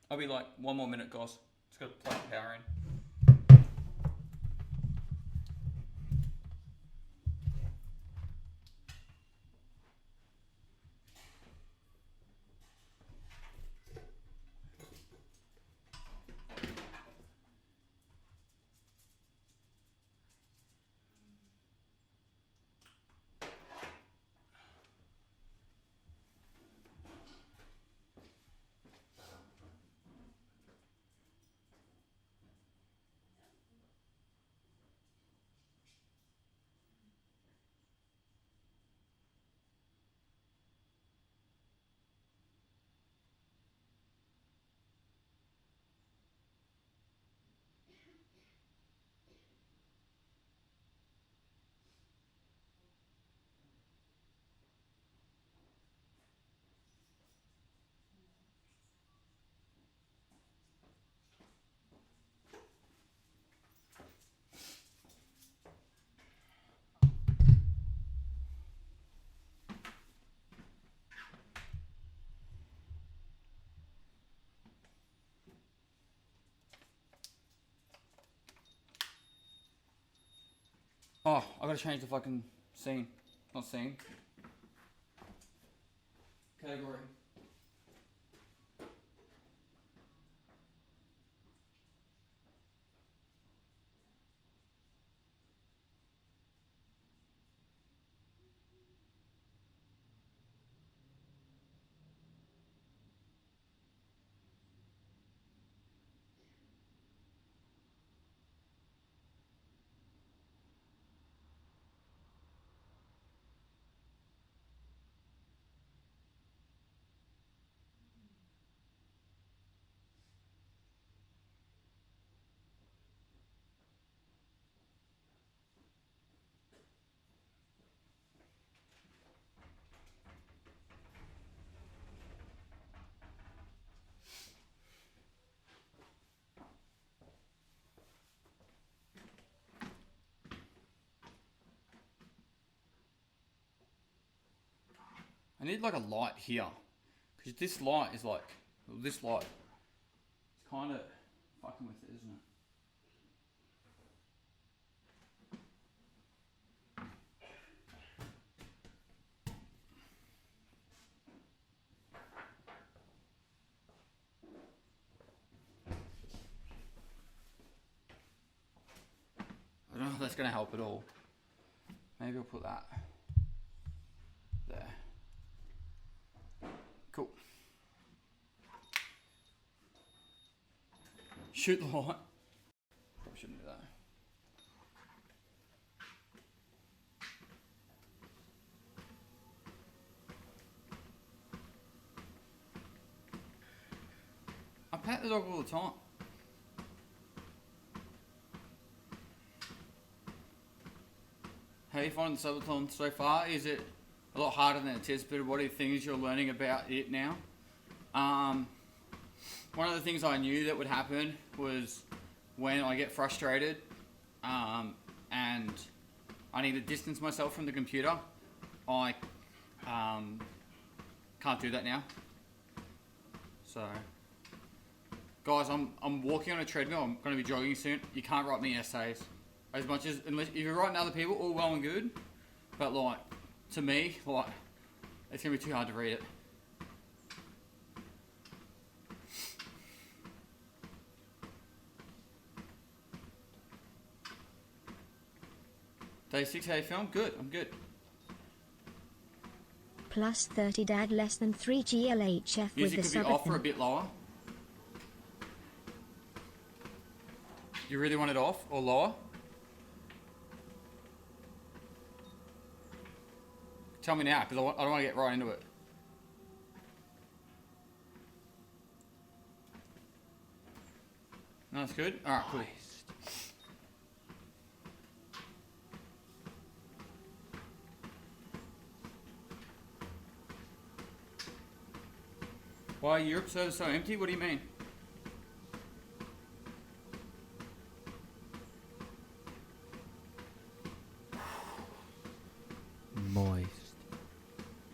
I'll be like 1 more minute, guys. Just gotta plug the power in. Oh, I gotta change the fucking scene. Not scene. Category. I need like a light here. Because this light is like, well, this light, it's kind of fucking with it, isn't it? I don't know if that's going to help at all. Maybe I'll put that there. Cool. Shoot the light. Probably shouldn't do that. I pat the dog all the time. How are you finding the subathon so far? Is it a lot harder than anticipated? What are the things you're learning about it now? One of the things I knew that would happen was when I get frustrated and I need to distance myself from the computer, I can't do that now. So, guys, I'm walking on a treadmill. I'm going to be jogging soon. You can't write me essays. As much as, unless, if you're writing other people, all well and good. But like, to me, like, it's going to be too hard to read it. Day 6, how you feeling? Good, I'm good. Plus 30 dad less than 3 GLHF with Music the could be off or a bit lower. You really want it off or lower? Tell me now, because I don't want to get right into it. No, that's good? Alright, cool. Why are Europe servers so empty? What do you mean?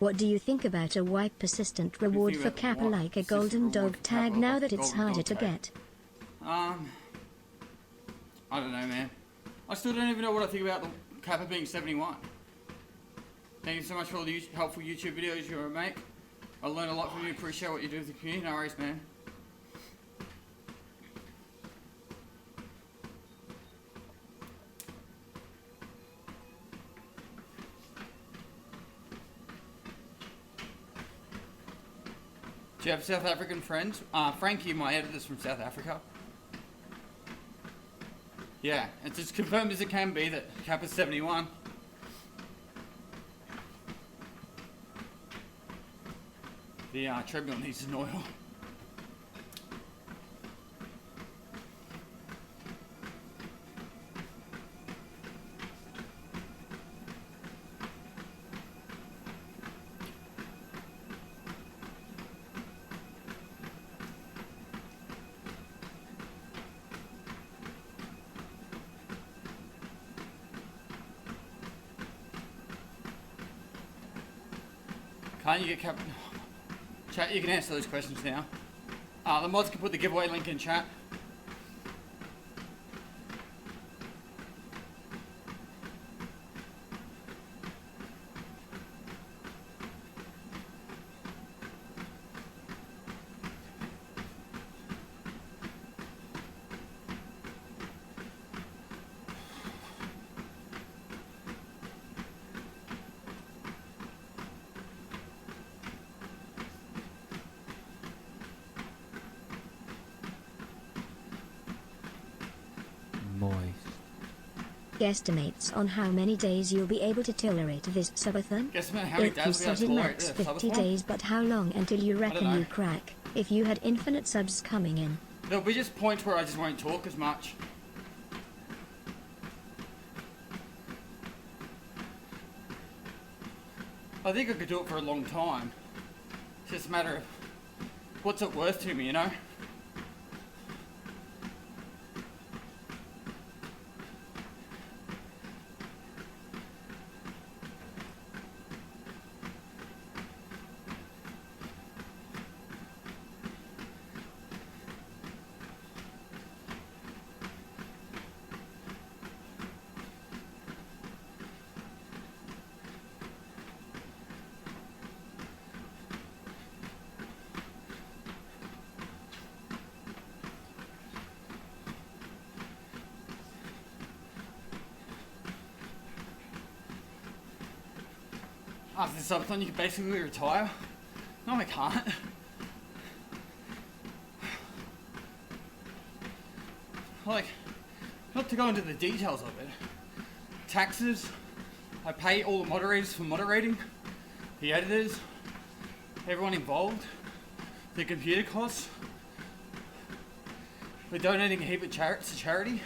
What What do you think about a wipe persistent reward for Kappa like a golden dog tag now that it's harder to get? I don't know, man. I still don't even know what I think about the Kappa being 71. Thank you so much for all the helpful YouTube videos you make. I learned a lot from you. Appreciate what you do with the community. No worries, man. Do you have South African friends? Frankie, my editor's from South Africa. Yeah, it's as confirmed as it can be that Kappa's 71. The treadmill needs an oil. Can't you get Kappa? Chat, you can answer those questions now. The mods can put the giveaway link in chat. Guesstimates on how many days you'll be able to tolerate this subathon? Guesstimate how many If you days we have said to in tolerate max this 50 subathon? days, but how long until you reckon know. you crack? If you had infinite subs coming in. There'll be just points where I just won't talk as much. I think I could do it for a long time. It's just a matter of what's it worth to me, you know? After this subathon, you can basically retire. No, I can't. Like, not to go into the details of it. Taxes, I pay all the moderators for moderating, the editors, everyone involved, the computer costs. We're donating a heap of to charity.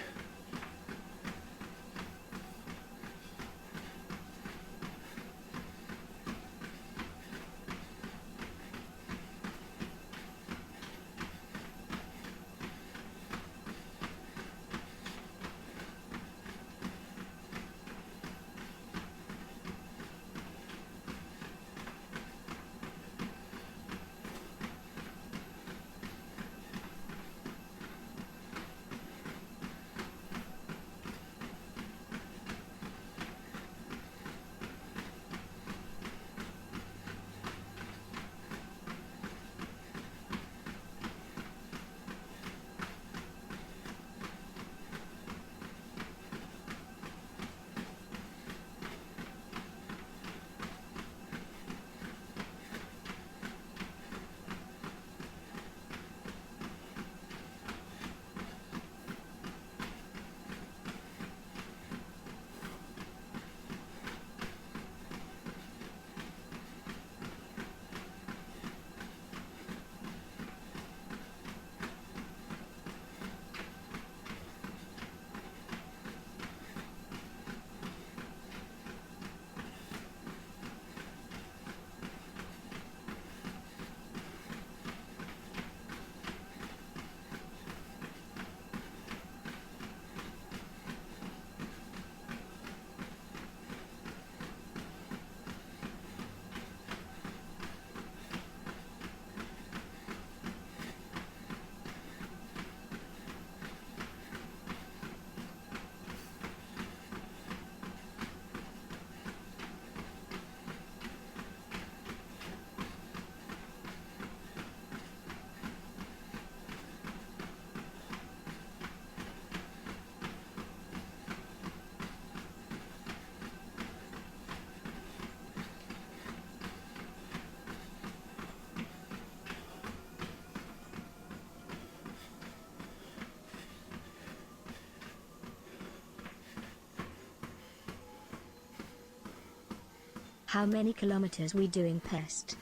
How many kilometers we doing, pest?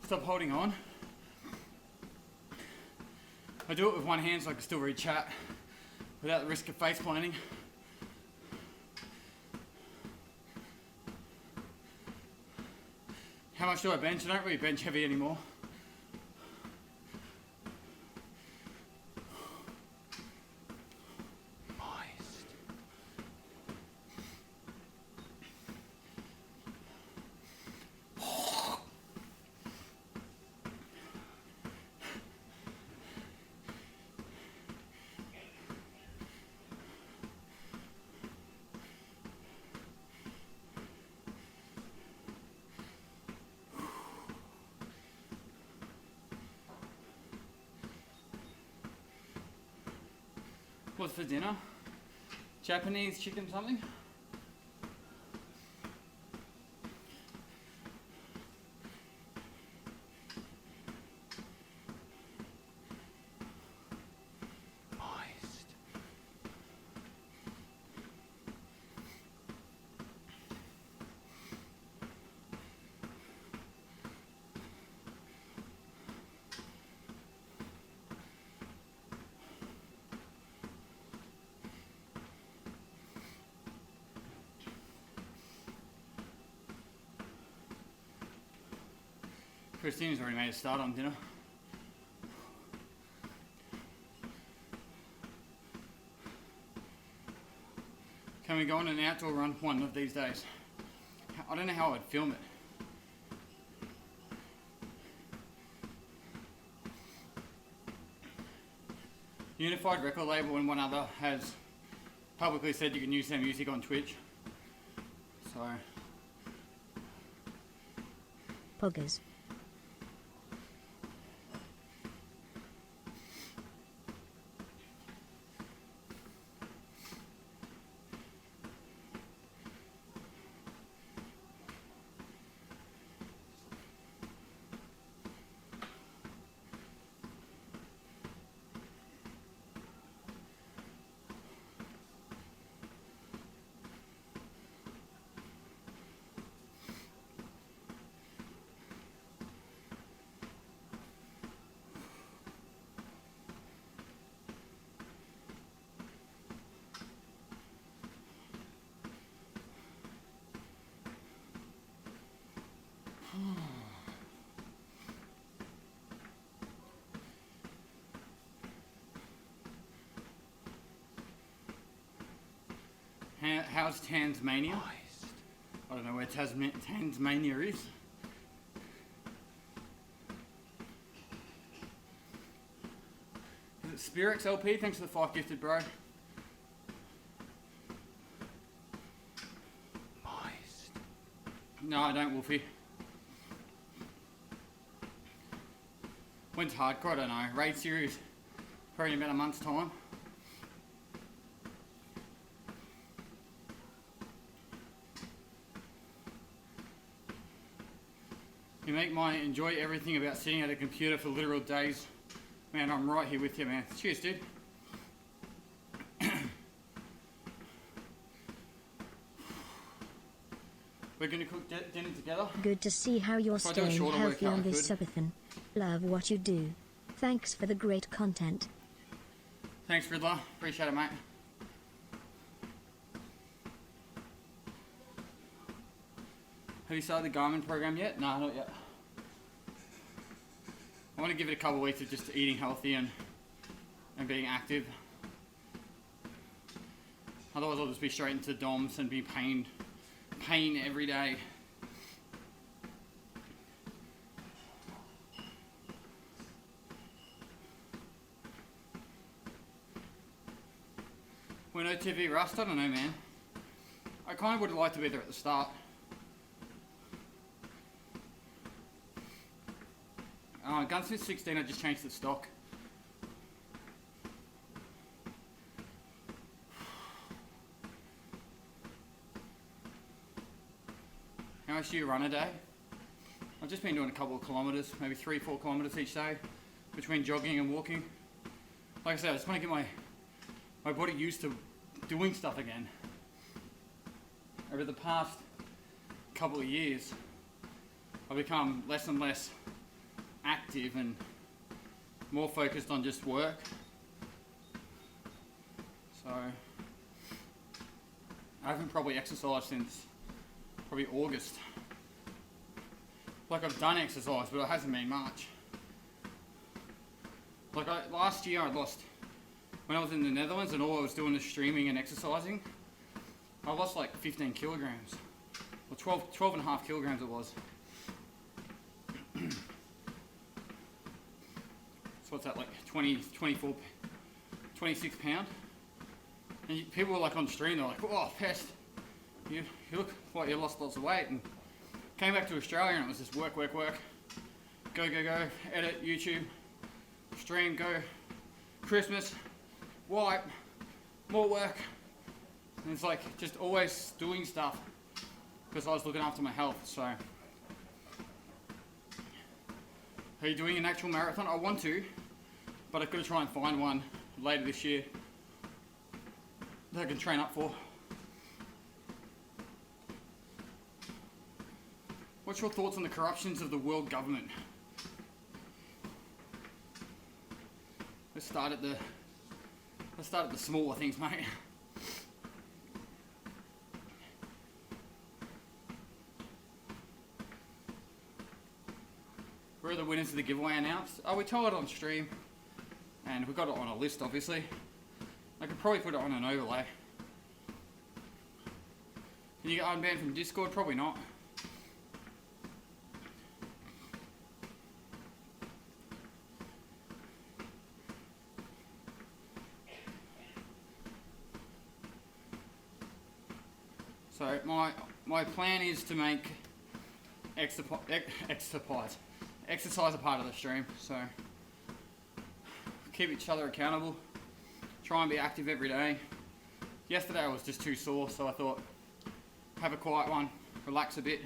Stop holding on. I do it with one hand so I can still read chat without the risk of face planting. How much do I bench? I don't really bench heavy anymore. What's for dinner? Japanese chicken something? Christine's already made a start on dinner. Can we go on an outdoor run one of these days? I don't know how I'd film it. Unified Record Label and one other has publicly said you can use their music on Twitch. So... Poggers. How's Tasmania? I don't know where Tasmania is. Is it Spirix LP? Thanks for the 5 gifted, bro. No, I don't, Wolfie. When's hardcore? I don't know. Raid series, probably in about a month's time. You make my enjoy everything about sitting at a computer for literal days. Man, I'm right here with you, man. Cheers, dude. We're going to cook dinner together. Good to see how you're staying healthy on this subathon. Love what you do. Thanks for the great content. Thanks, Riddler. Appreciate it, mate. Have you started the Garmin program yet? No, not yet. I want to give it a couple of weeks of just eating healthy and being active. Otherwise I'll just be straight into DOMs and be pain every day. When OTV Rust, I don't know, man. I kind of would have liked to be there at the start. Gunsmith 16, I just changed the stock. How much do you run a day? I've just been doing a couple of kilometres, maybe 3-4 kilometres each day, between jogging and walking. Like I said, I just want to get my body used to doing stuff again. Over the past couple of years, I've become less and less active and more focused on just work. So I haven't probably exercised since probably August. Like, I've done exercise, but it hasn't been much. Like, last year I lost, when I was in the Netherlands and all I was doing is streaming and exercising, I lost like 15 kilograms. Or 12 and a half kilograms it was. So what's that, like 24, 26 pound? And people were like on stream, they're like, oh, Pest, you look like you lost lots of weight. And came back to Australia and it was just work, work, work. Go, edit, YouTube, stream, go, Christmas, wipe, more work. And it's like just always doing stuff because I was looking after my health. So, are you doing an actual marathon? I want to, but I've got to try and find one later this year that I can train up for. What's your thoughts on the corruptions of the world government? Let's start at the smaller things, mate. Where are the winners of the giveaway announced? Oh, we told it on stream, and we got it on a list, obviously. I could probably put it on an overlay. Can you get unbanned from Discord? Probably not. So my plan is to make exercise a part of the stream. So keep each other accountable. Try and be active every day. Yesterday I was just too sore, so I thought have a quiet one, relax a bit,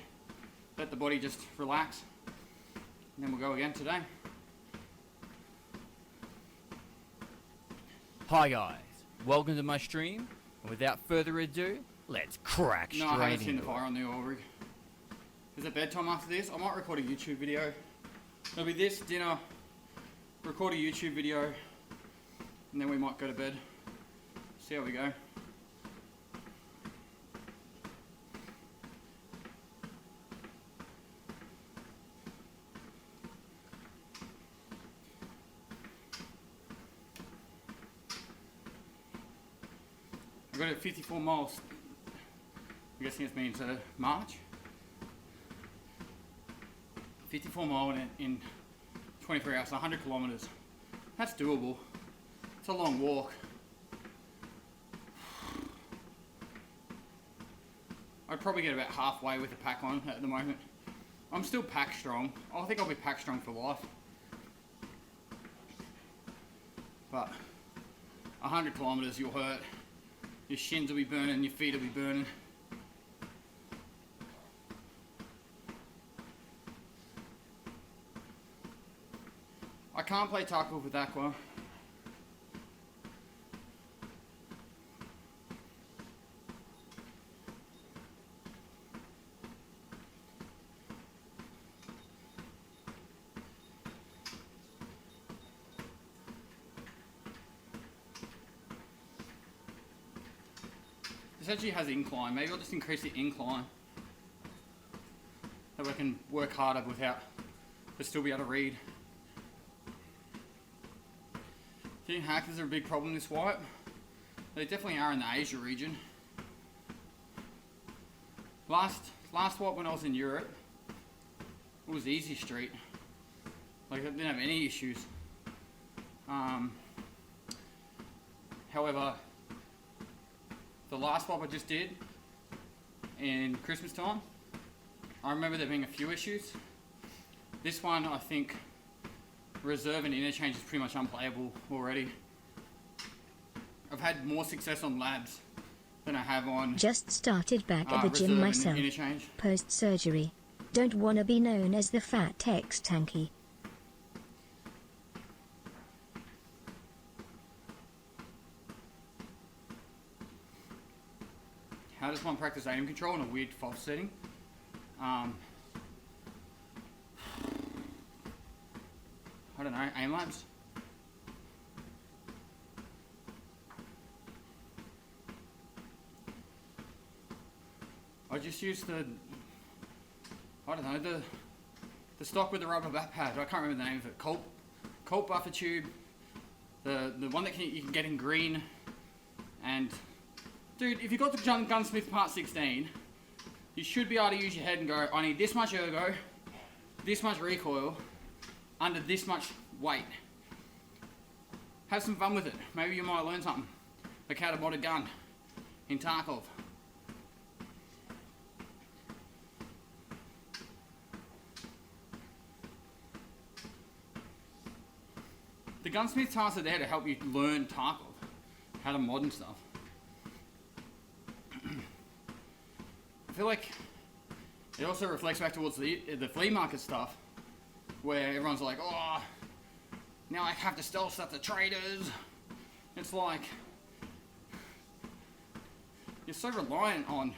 let the body just relax, and then we'll go again today. Hi guys, welcome to my stream. And without further ado, let's crack straight into it. No, I haven't seen the fire on the oil rig. Is it bedtime after this? I might record a YouTube video. It'll be this, dinner, record a YouTube video, and then we might go to bed. See how we go. I've got it at 54 miles. I'm guessing it means March. 54 miles in 23 hours, 100 kilometers. That's doable. It's a long walk. I'd probably get about halfway with the pack on at the moment. I'm still pack strong. I think I'll be pack strong for life. But 100 kilometers, you'll hurt. Your shins will be burning, your feet will be burning. I can't play tackle with Aqua. This actually has incline. Maybe I'll just increase the incline. That way I can work harder but still be able to read. Do you think hackers are a big problem this wipe? They definitely are in the Asia region. Last wipe when I was in Europe, it was easy street. Like, I didn't have any issues. However, the last wipe I just did in Christmas time, I remember there being a few issues. This one, I think, reserve and interchange is pretty much unplayable already. I've had more success on labs than I have on just started back at the gym myself. Post-surgery. Don't wanna be known as the fat text tanky. I just want to practice aim control in a weird FOV setting. I don't know, aim labs. I just used the, I don't know, the stock with the rubber back pad. I can't remember the name of it. Colt buffer tube. The one that you can get in green. And dude, if you got the Gunsmith Part 16, you should be able to use your head and go, I need this much ergo, this much recoil, under this much weight. Have some fun with it. Maybe you might learn something. Like how to mod a gun in Tarkov. The gunsmith tasks are there to help you learn Tarkov, how to mod and stuff. I feel like it also reflects back towards the flea market stuff, where everyone's like, oh, now I have to stealth stuff to traders. It's like, you're so reliant on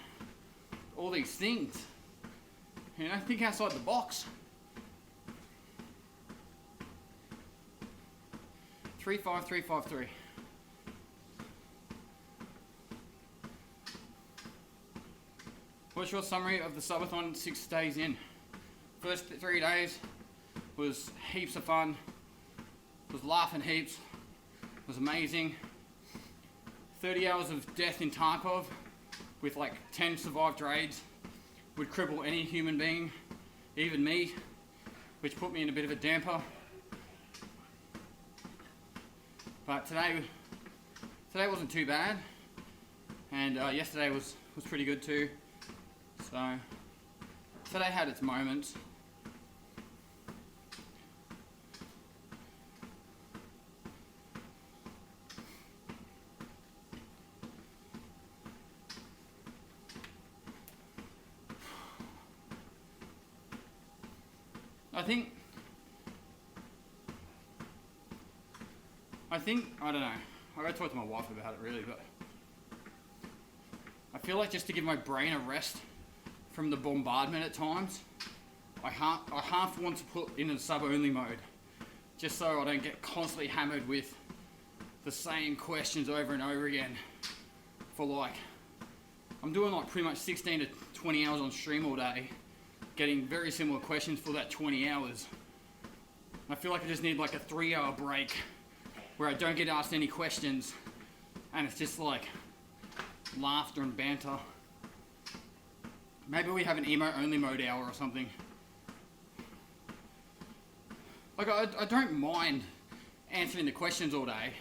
all these things. You know, think outside the box. 35353. What's your summary of the subathon 6 days in? First 3 days was heaps of fun. Was laughing heaps. Was amazing. 30 hours of death in Tarkov with like 10 survived raids would cripple any human being, even me, which put me in a bit of a damper. But today wasn't too bad, and yesterday was pretty good too. So today had its moments. I don't know. I gotta talk to my wife about it really, but I feel like just to give my brain a rest from the bombardment at times, I half want to put in a sub-only mode, just so I don't get constantly hammered with the same questions over and over again. For like, I'm doing like pretty much 16 to 20 hours on stream all day, getting very similar questions for that 20 hours. I feel like I just need like a 3-hour break where I don't get asked any questions and it's just like laughter and banter. Maybe we have an emo only mode hour or something. Like I don't mind answering the questions all day.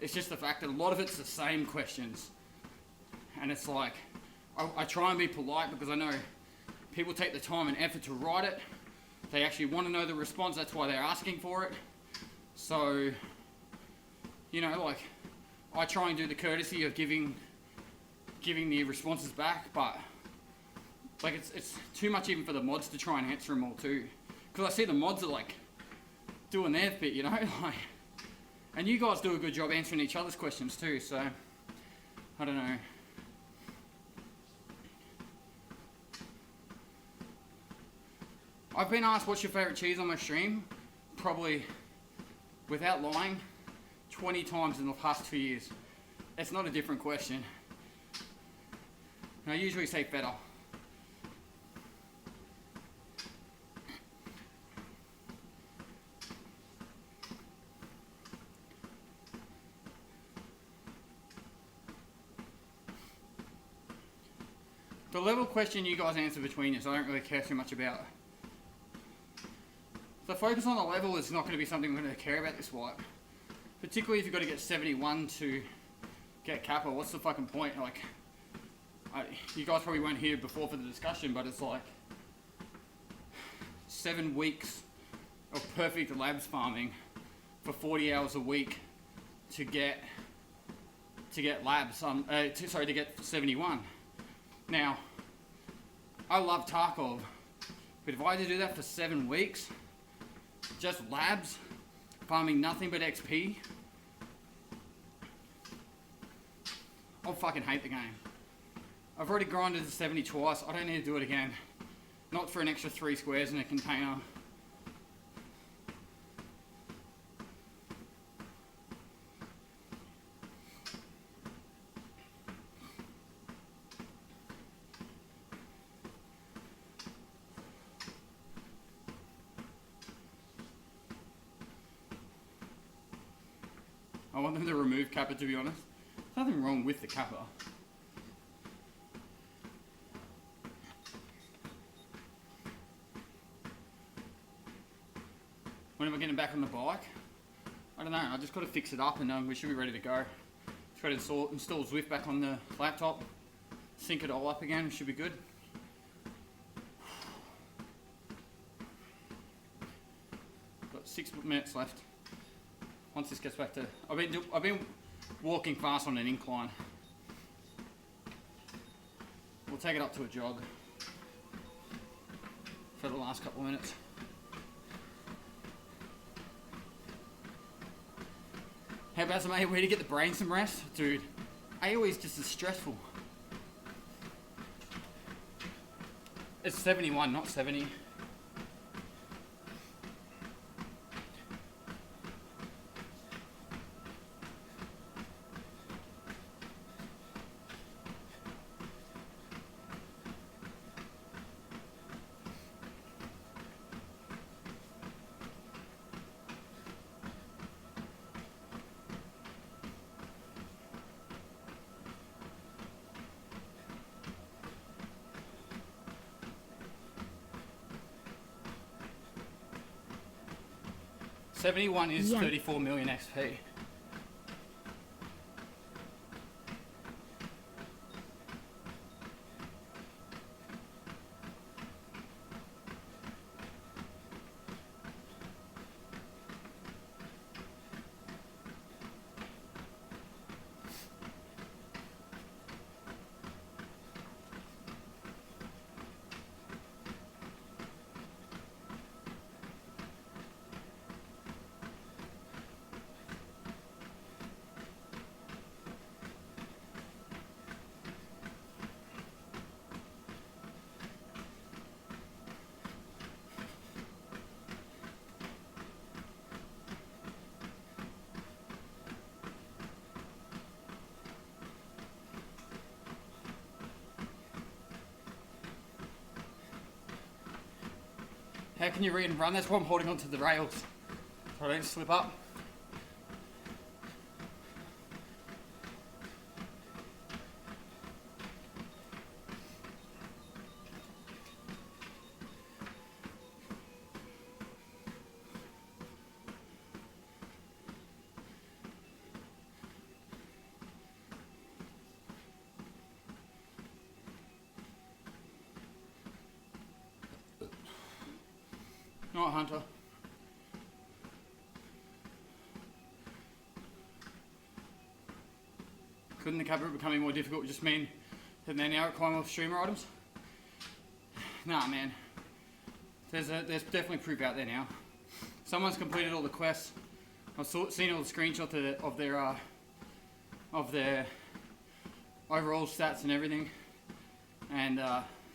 It's just the fact that a lot of it's the same questions. And it's like, I try and be polite because I know people take the time and effort to write it. They actually want to know the response, that's why they're asking for it. So, you know, like, I try and do the courtesy of giving the responses back, but like it's too much even for the mods to try and answer them all too. Because I see the mods are like doing their bit, you know, like, and you guys do a good job answering each other's questions too, so I don't know. I've been asked what's your favourite cheese on my stream, probably, without lying, 20 times in the past 2 years. It's not a different question. And I usually say feta. The level question you guys answer between you, so I don't really care too much about. The focus on the level is not going to be something I'm going to care about this wipe. Particularly if you've got to get 71 to get Kappa. What's the fucking point? Like, you guys probably weren't here before for the discussion, but it's like 7 weeks of perfect labs farming for 40 hours a week to get labs. To get 71. Now, I love Tarkov, but if I had to do that for 7 weeks, just labs, farming nothing but XP, I'll fucking hate the game. I've already grinded to 70 twice. I don't need to do it again. Not for an extra 3 squares in a container. I want them to remove kappa, to be honest. There's nothing wrong with the kappa. When am I getting back on the bike? I don't know, I just got to fix it up and we should be ready to go. Just got to install Zwift back on the laptop, sync it all up again, we should be good. Got 6 minutes left. Once this gets back to, I've been walking fast on an incline. We'll take it up to a jog for the last couple of minutes. How about some AoE to get the brain some rest? Dude, AoE is just as stressful. It's 71, not 70. $71 is 34 million XP. How can you read and run? That's why I'm holding onto the rails, so I don't slip up. Not Hunter. Couldn't the cabinet becoming more difficult just mean that they're now requiring more streamer items? Nah, man. There's definitely proof out there now. Someone's completed all the quests. I've seen all the screenshots of their overall stats and everything, and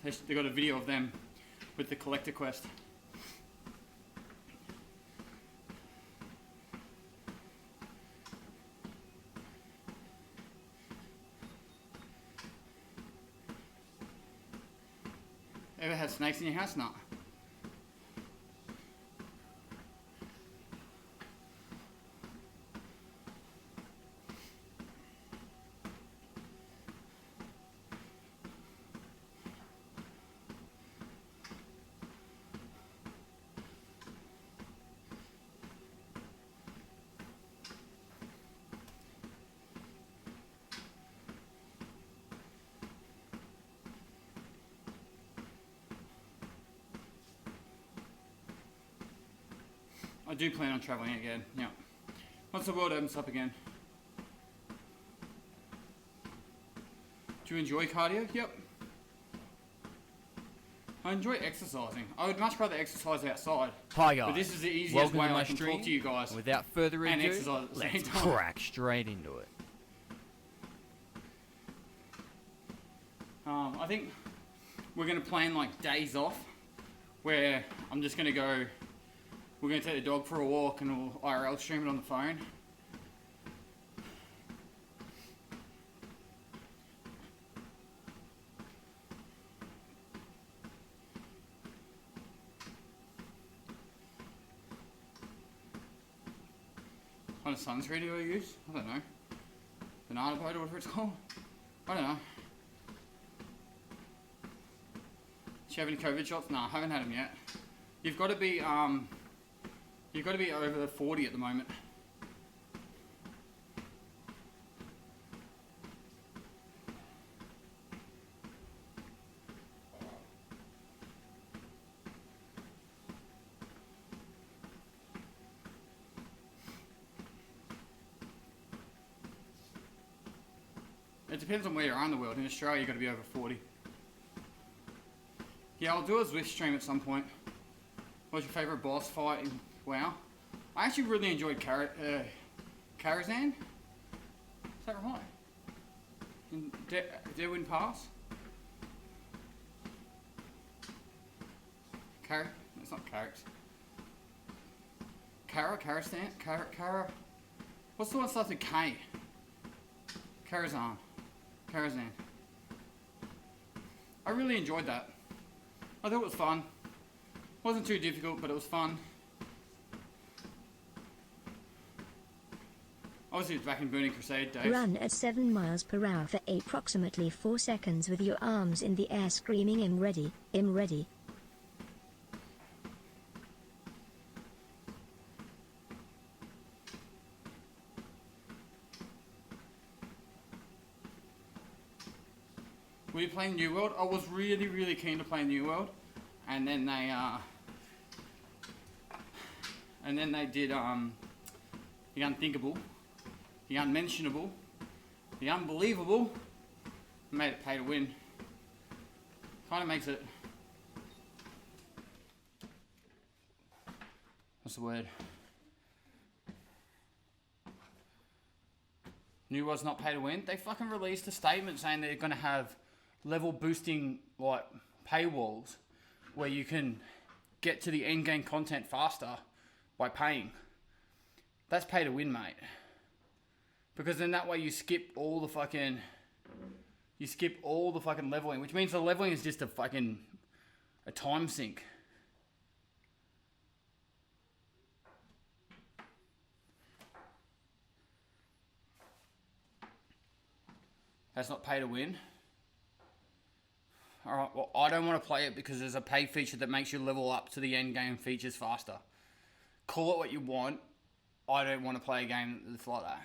they got a video of them with the collector quest. Ever had snakes in your house? No. I do plan on travelling again, yeah. Once the world opens up again. Do you enjoy cardio? Yep. I enjoy exercising. I would much rather exercise outside. Hi guys. But this is the easiest way I can talk to you guys. Without further ado, and exercise at the same let's time. crack straight into it. I think we're gonna plan like days off, where I'm just gonna go. We're gonna take the dog for a walk and we'll IRL stream it on the phone. What kind of sunscreen do I use? I don't know. Banana boat or whatever it's called. I don't know. Do you have any COVID shots? No, I haven't had them yet. You've got to be over 40 at the moment. It depends on where you are in the world. In Australia, you've got to be over 40. Yeah, I'll do a Zwift stream at some point. What's your favourite boss fight in WoW? I actually really enjoyed Karazhan. Is that right? In Deadwind Pass? It's not Carrot. Kara. What's the one that starts with K? Karazhan. I really enjoyed that. I thought it was fun. Wasn't too difficult, but it was fun. Obviously, it's back in Burning Crusade days. Run at 7 miles per hour for approximately 4 seconds with your arms in the air screaming, "I'm ready, I'm ready." Were you playing New World? I was really keen to play New World, and then they did the unthinkable, the unmentionable, the unbelievable, and made it pay to win. Kind of makes it. What's the word? New World's not pay to win. They fucking released a statement saying they're gonna have level boosting like paywalls where you can get to the end game content faster by paying. That's pay to win, mate. Because then that way you skip all the fucking leveling, which means the leveling is just a time sink. That's not pay to win. Alright, well, I don't want to play it because there's a pay feature that makes you level up to the end game features faster. Call it what you want. I don't want to play a game that's like that.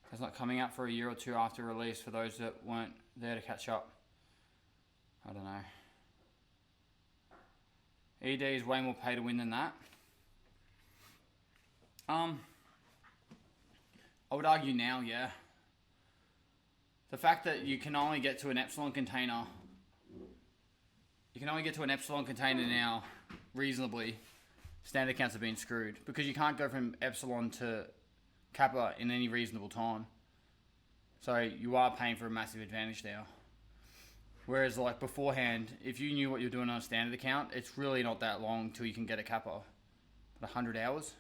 It's not coming out for a year or two after release for those that weren't there to catch up. I don't know. ED is way more pay to win than that. I would argue now, yeah. The fact that you can only get to an Epsilon container. You can only get to an Epsilon container now, reasonably. Standard accounts have been screwed. Because you can't go from Epsilon to Kappa in any reasonable time. So you are paying for a massive advantage now. Whereas like beforehand, if you knew what you're doing on a standard account, it's really not that long till you can get a Kappa. 100 hours?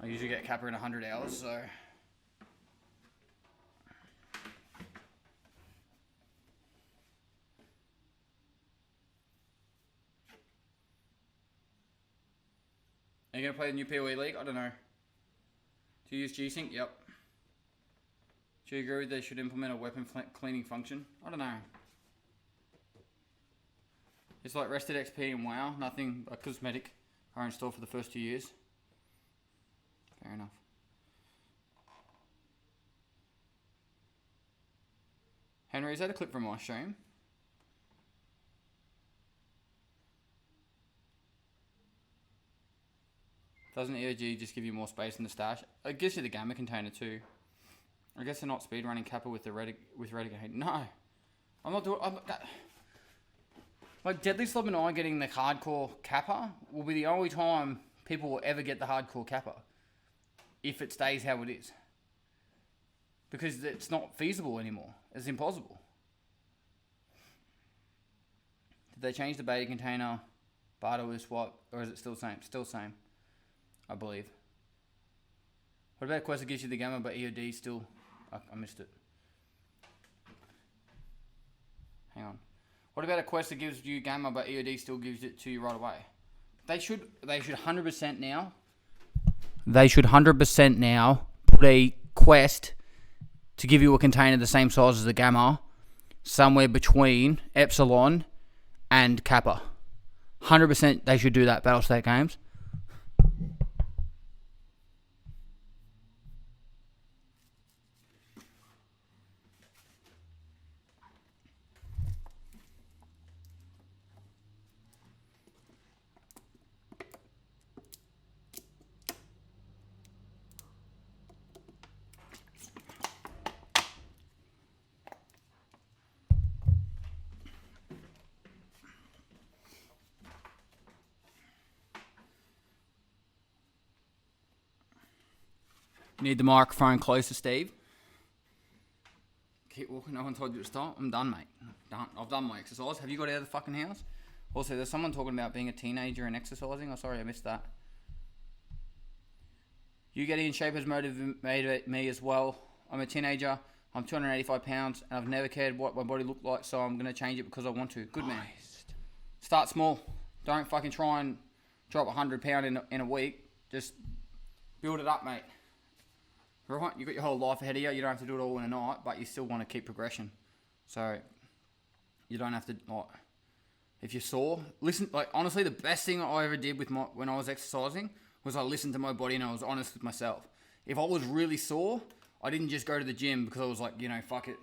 I usually get Kappa in 100 hours, so... Are you going to play the new PoE League? I don't know. Do you use G-Sync? Yep. Do you agree they should implement a weapon cleaning function? I don't know. It's like Rested XP and WoW. Nothing but cosmetic are installed for the first 2 years. Fair enough. Henry, is that a clip from my stream? Doesn't EOG just give you more space in the stash? It gives you the gamma container too. I guess they're not speedrunning Kappa with the Renegade. No. I'm not doing... Like, Deadly Slob and I getting the hardcore Kappa will be the only time people will ever get the hardcore Kappa. If it stays how it is. Because it's not feasible anymore. It's impossible. Did they change the beta container? Barter with swap? Or is it still the same? Still the same. I believe. What about a quest that gives you the gamma but EOD still... I missed it. Hang on. What about a quest that gives you gamma but EOD still gives it to you right away? They should 100% now. They should 100% now put a quest to give you a container the same size as the gamma somewhere between Epsilon and Kappa. 100% they should do that, Battlestate Games. You need the microphone closer, Steve. Keep walking. No one told you to stop. I'm done, mate. Done. I've done my exercise. Have you got out of the fucking house? Also, there's someone talking about being a teenager and exercising. Oh, sorry, I missed that. You getting in shape has motivated me as well. I'm a teenager. I'm 285 pounds, and I've never cared what my body looked like, so I'm going to change it because I want to. Good man. Start small. Don't fucking try and drop 100 pound in a week. Just build it up, mate. Right, you've got your whole life ahead of you. You don't have to do it all in a night, but you still want to keep progression. So, you don't have to, like, if you're sore, listen, like, honestly, the best thing I ever did with when I was exercising was I listened to my body and I was honest with myself. If I was really sore, I didn't just go to the gym because I was like, you know, fuck it.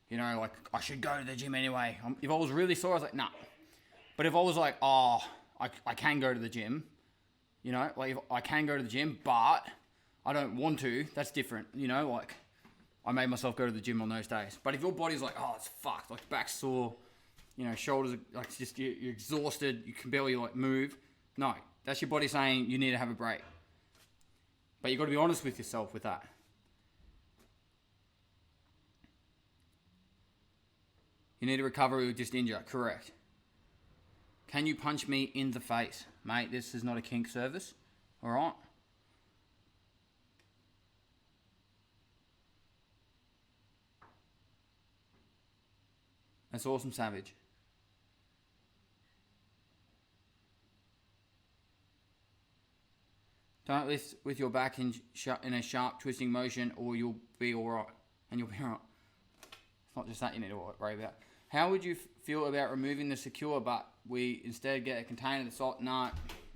You know, like, I should go to the gym anyway. If I was really sore, I was like, nah. But if I was like, oh, I can go to the gym, you know, like, if I can go to the gym, but I don't want to, that's different, you know, like, I made myself go to the gym on those days. But if your body's like, oh, it's fucked, like, back's sore, you know, shoulders are, like, just, you're exhausted, you can barely, like, move, no, that's your body saying you need to have a break. But you've got to be honest with yourself with that. You need to recover or just injure, correct. Can you punch me in the face? Mate, this is not a kink service, alright? That's awesome, Savage. Don't lift with your back in a sharp twisting motion or you'll be alright. And you'll be alright. It's not just that you need to worry about. How would you feel about removing the secure but we instead get a container that's salt? No,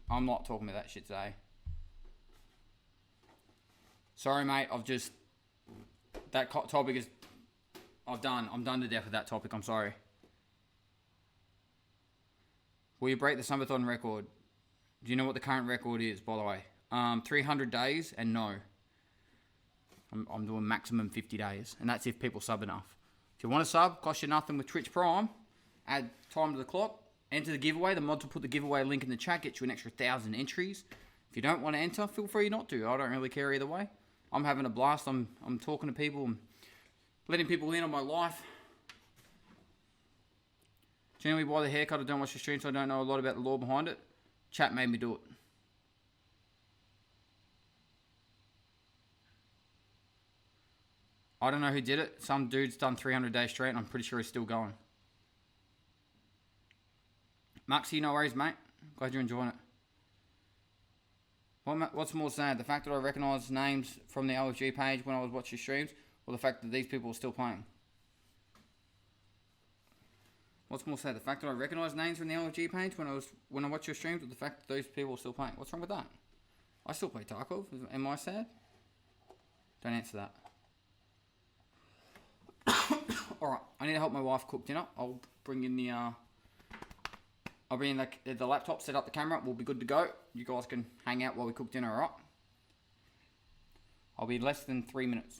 I'm not talking about that shit today. Sorry, mate. That topic is... I'm done to death with that topic. I'm sorry. Will you break the subathon record? Do you know what the current record is, by the way? 300 days and no. I'm doing maximum 50 days. And that's if people sub enough. If you want to sub, cost you nothing with Twitch Prime. Add time to the clock. Enter the giveaway. The mods will put the giveaway link in the chat. Get you an extra 1,000 entries. If you don't want to enter, feel free not to. I don't really care either way. I'm having a blast. I'm talking to people. I'm letting people in on my life. Generally, why the haircut? I don't watch the stream, so I don't know a lot about the law behind it. Chat made me do it. I don't know who did it. Some dude's done 300 days straight, and I'm pretty sure he's still going. Muxy, no worries, mate. Glad you're enjoying it. What's more sad, the fact that I recognise names from the LFG page when I was watching streams, or the fact that these people are still playing? What's more sad, the fact that I recognise names from the LFG page when I watch your streams, or the fact that those people are still playing? What's wrong with that? I still play Tarkov. Am I sad? Don't answer that. Alright, I need to help my wife cook dinner. I'll bring in the I'll bring in the laptop, set up the camera. We'll be good to go. You guys can hang out while we cook dinner, alright? I'll be less than 3 minutes.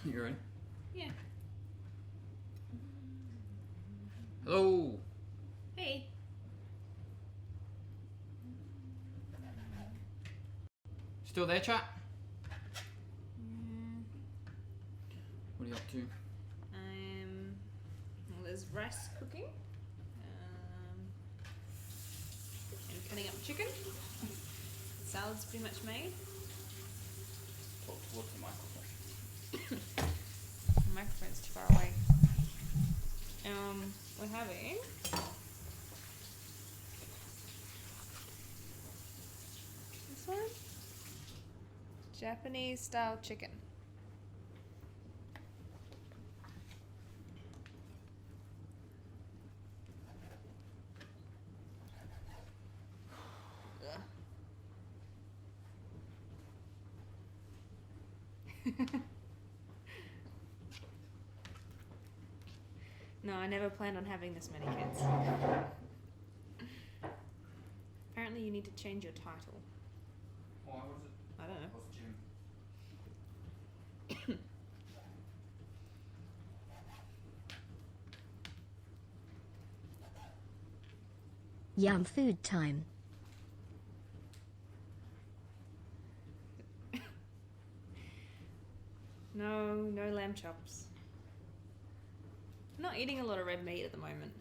You ready? Yeah. Hello. Hey. Still there, chat? What are you up to? Well, there's rice cooking. And cutting up chicken. The salad's pretty much made. Talk towards the microphone. The microphone's too far away. We're having this one, Japanese style chicken. No, I never planned on having this many kids. Apparently you need to change your title. Why was it? I don't know. What's Jim? Yum, food time. No lamb chops. I'm not eating a lot of red meat at the moment.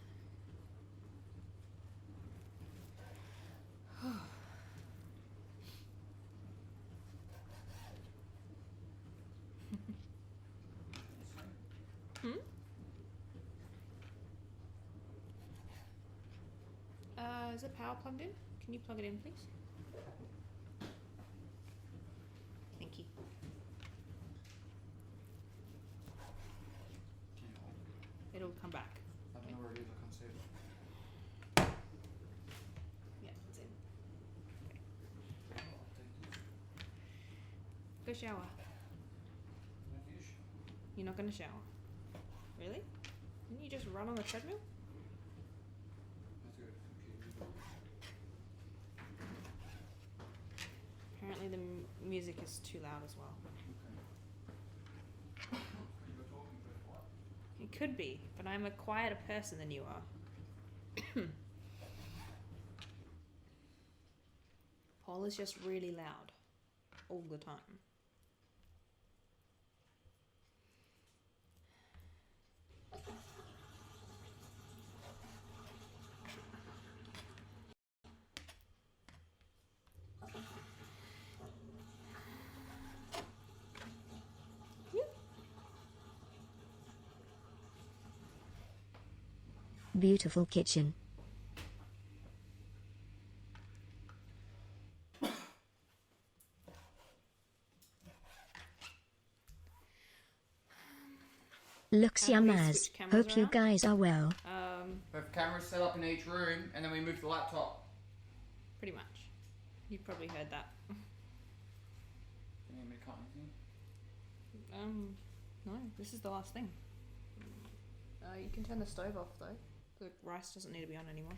Is the power plugged in? Can you plug it in, please? Thank you. It'll come back. I don't know where it is, I can't see it. Yeah, it's in. Go shower. You're not going to shower. Really? Didn't you just run on the treadmill? Apparently the music is too loud as well. It could be, but I'm a quieter person than you are. Paul is just really loud. All the time. Beautiful kitchen. Looks How do yum we as. switch cameras Hope you around? guys are well. We have cameras set up in each room, and then we move the laptop. Pretty much. You've probably heard that. Do you need me to cut anything? No, this is the last thing. You can turn the stove off though. The rice doesn't need to be on anymore.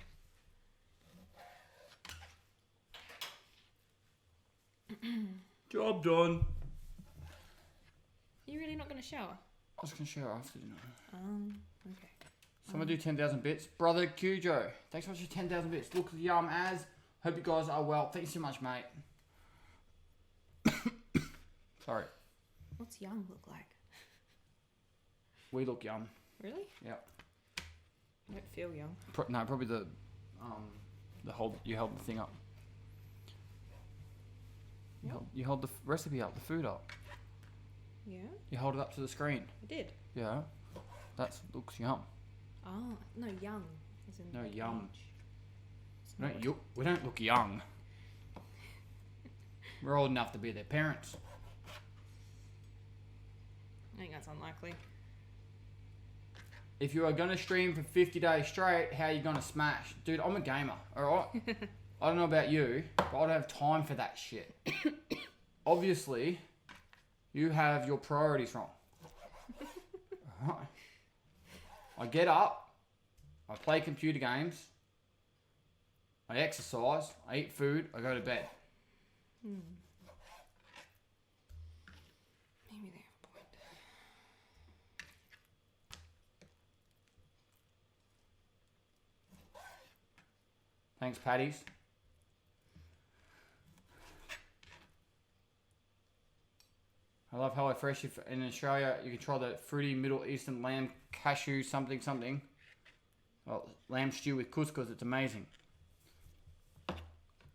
Job done. Are you really not going to shower? I was going to shower after dinner. Okay. Someone do 10,000 bits. Brother Cujo, thanks so much for 10,000 bits. Look yum as. Hope you guys are well. Thanks so much, mate. Sorry. What's young look like? We look young. Really? Yep. I don't feel young. No, probably the hold. You held the thing up. Yep. You held the recipe up, the food up. Yeah, You hold it up to the screen. I did. Yeah. That looks yum. Oh, no, young. As in No, like yum. age. It's not- We don't look young. We're old enough to be their parents. I think that's unlikely. If you are going to stream for 50 days straight, how are you going to smash? Dude, I'm a gamer, alright? I don't know about you, but I don't have time for that shit. Obviously, you have your priorities wrong. Alright? I get up, I play computer games, I exercise, I eat food, I go to bed. Maybe they have a point. Thanks, Patties. I love HelloFresh. If in Australia, you can try the fruity Middle Eastern lamb cashew something something. Well, lamb stew with couscous. It's amazing.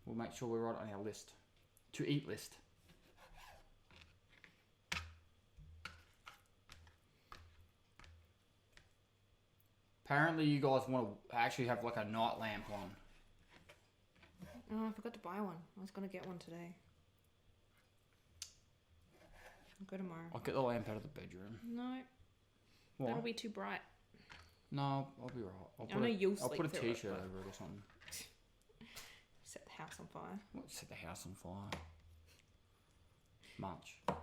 We'll make sure we're right on our list. To eat list. Apparently, you guys want to actually have like a night lamp on. Oh, I forgot to buy one. I was going to get one today. I'll go tomorrow. I'll get the lamp out of the bedroom. No, What? that'll be too bright. No, I'll be right. I know you'll I'll sleep put a through it, t-shirt but- over it or something. Set the house on fire. What, set the house on fire? Much. I'm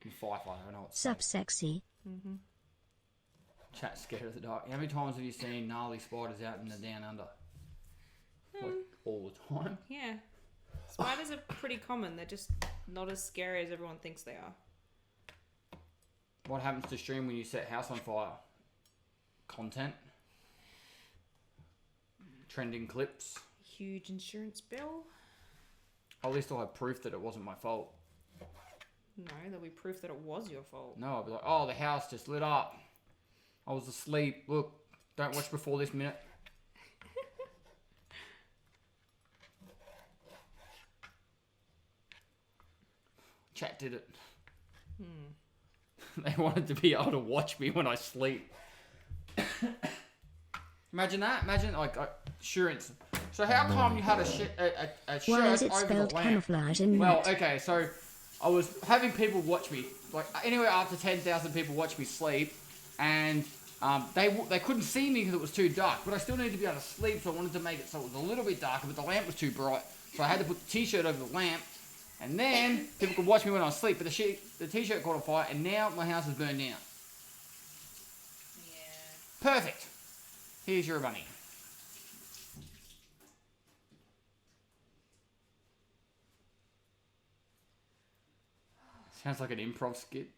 a firefighter, I know it's Sup sexy. Chat scared of the dark. How many times have you seen gnarly spiders out in the down under? Like, all the time. Yeah. Spiders are pretty common. They're just not as scary as everyone thinks they are. What happens to stream when you set house on fire? Content. Trending clips. Huge insurance bill. At least I'll have proof that it wasn't my fault. No, there'll be proof that it was your fault. No, I'll be like, oh, the house just lit up. I was asleep. Look, don't watch before this minute. Chat did it. They wanted to be able to watch me when I sleep. Imagine that. Imagine like insurance. So how come you had a shirt Why is it over the spelled lamp? camouflage in Well, net? okay, so I was having people watch me, like anywhere after 10,000 people watch me sleep, and they couldn't see me because it was too dark, but I still needed to be able to sleep, so I wanted to make it so it was a little bit darker, but the lamp was too bright, so I had to put the t-shirt over the lamp, and then people could watch me when I was asleep, but the t-shirt caught on fire, and now my house is burned down. Yeah. Perfect. Here's your money. Sounds like an improv skit.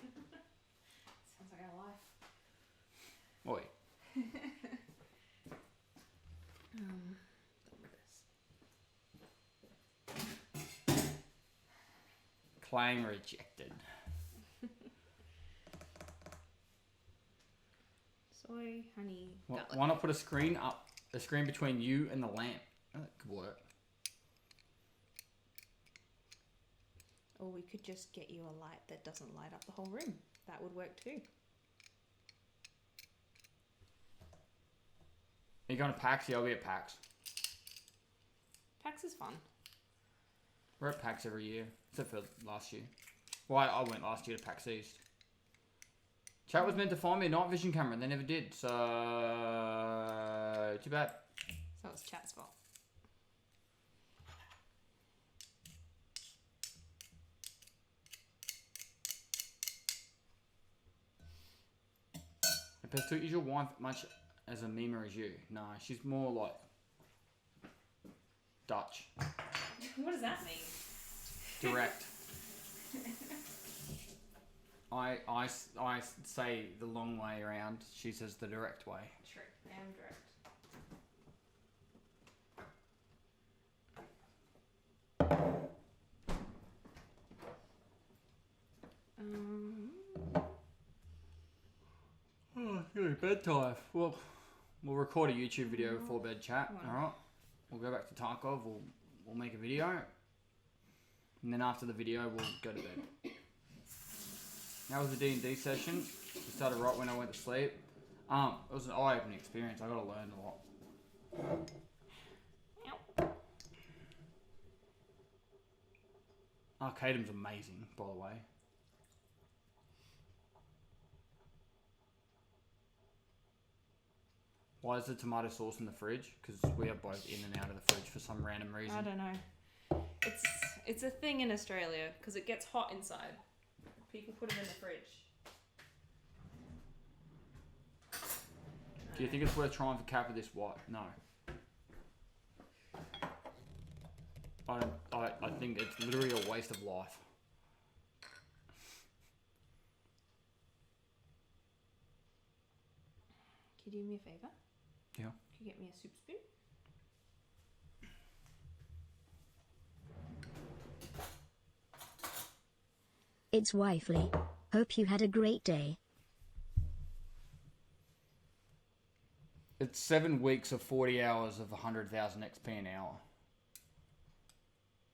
Sounds like our life. Oi. Claim rejected. Soy, honey, garlic. Why not put a screen up, a screen between you and the lamp? That could work. Or we could just get you a light that doesn't light up the whole room. That would work too. you going to PAX? Yeah, I'll be at PAX. PAX is fun. We're at PAX every year, except for last year. Well, I went last year to PAX East. Chat was meant to find me a night vision camera and they never did, so too bad. So it's chat's fault. Pesto, is your wife much as a memer as you? Nah, she's more like Dutch. What does that mean? Direct. I say the long way around. She says the direct way. True. I am direct. Oh, good. Bedtime. Well, we'll record a YouTube video before bed chat. Alright. We'll go back to Tarkov. We'll make a video. And then after the video, we'll go to bed. That was the D&D session. We started right when I went to sleep. It was an eye-opening experience. I got to learn a lot. Arcadum's amazing, by the way. Why is the tomato sauce in the fridge? Because we are both in and out of the fridge for some random reason. I don't know. It's a thing in Australia because it gets hot inside. People put them in the fridge. Do you think it's worth trying for Kappa this what? No. I think it's literally a waste of life. Can you do me a favour? Yeah. Can you get me a soup spoon? It's wifely. Hope you had a great day. It's 7 weeks of 40 hours of 100,000 XP an hour.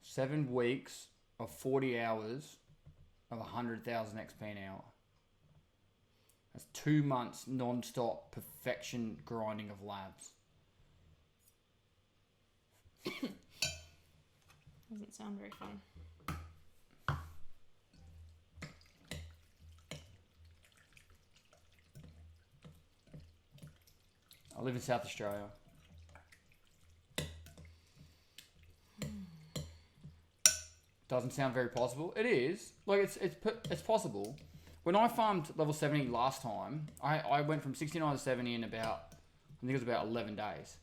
7 weeks of 40 hours of 100,000 XP an hour. That's 2 months non-stop perfection grinding of labs. Doesn't sound very fun. I live in South Australia. Doesn't sound very possible. It is. Like, it's possible. When I farmed level 70 last time, I went from 69 to 70 in about, I think it was about 11 days.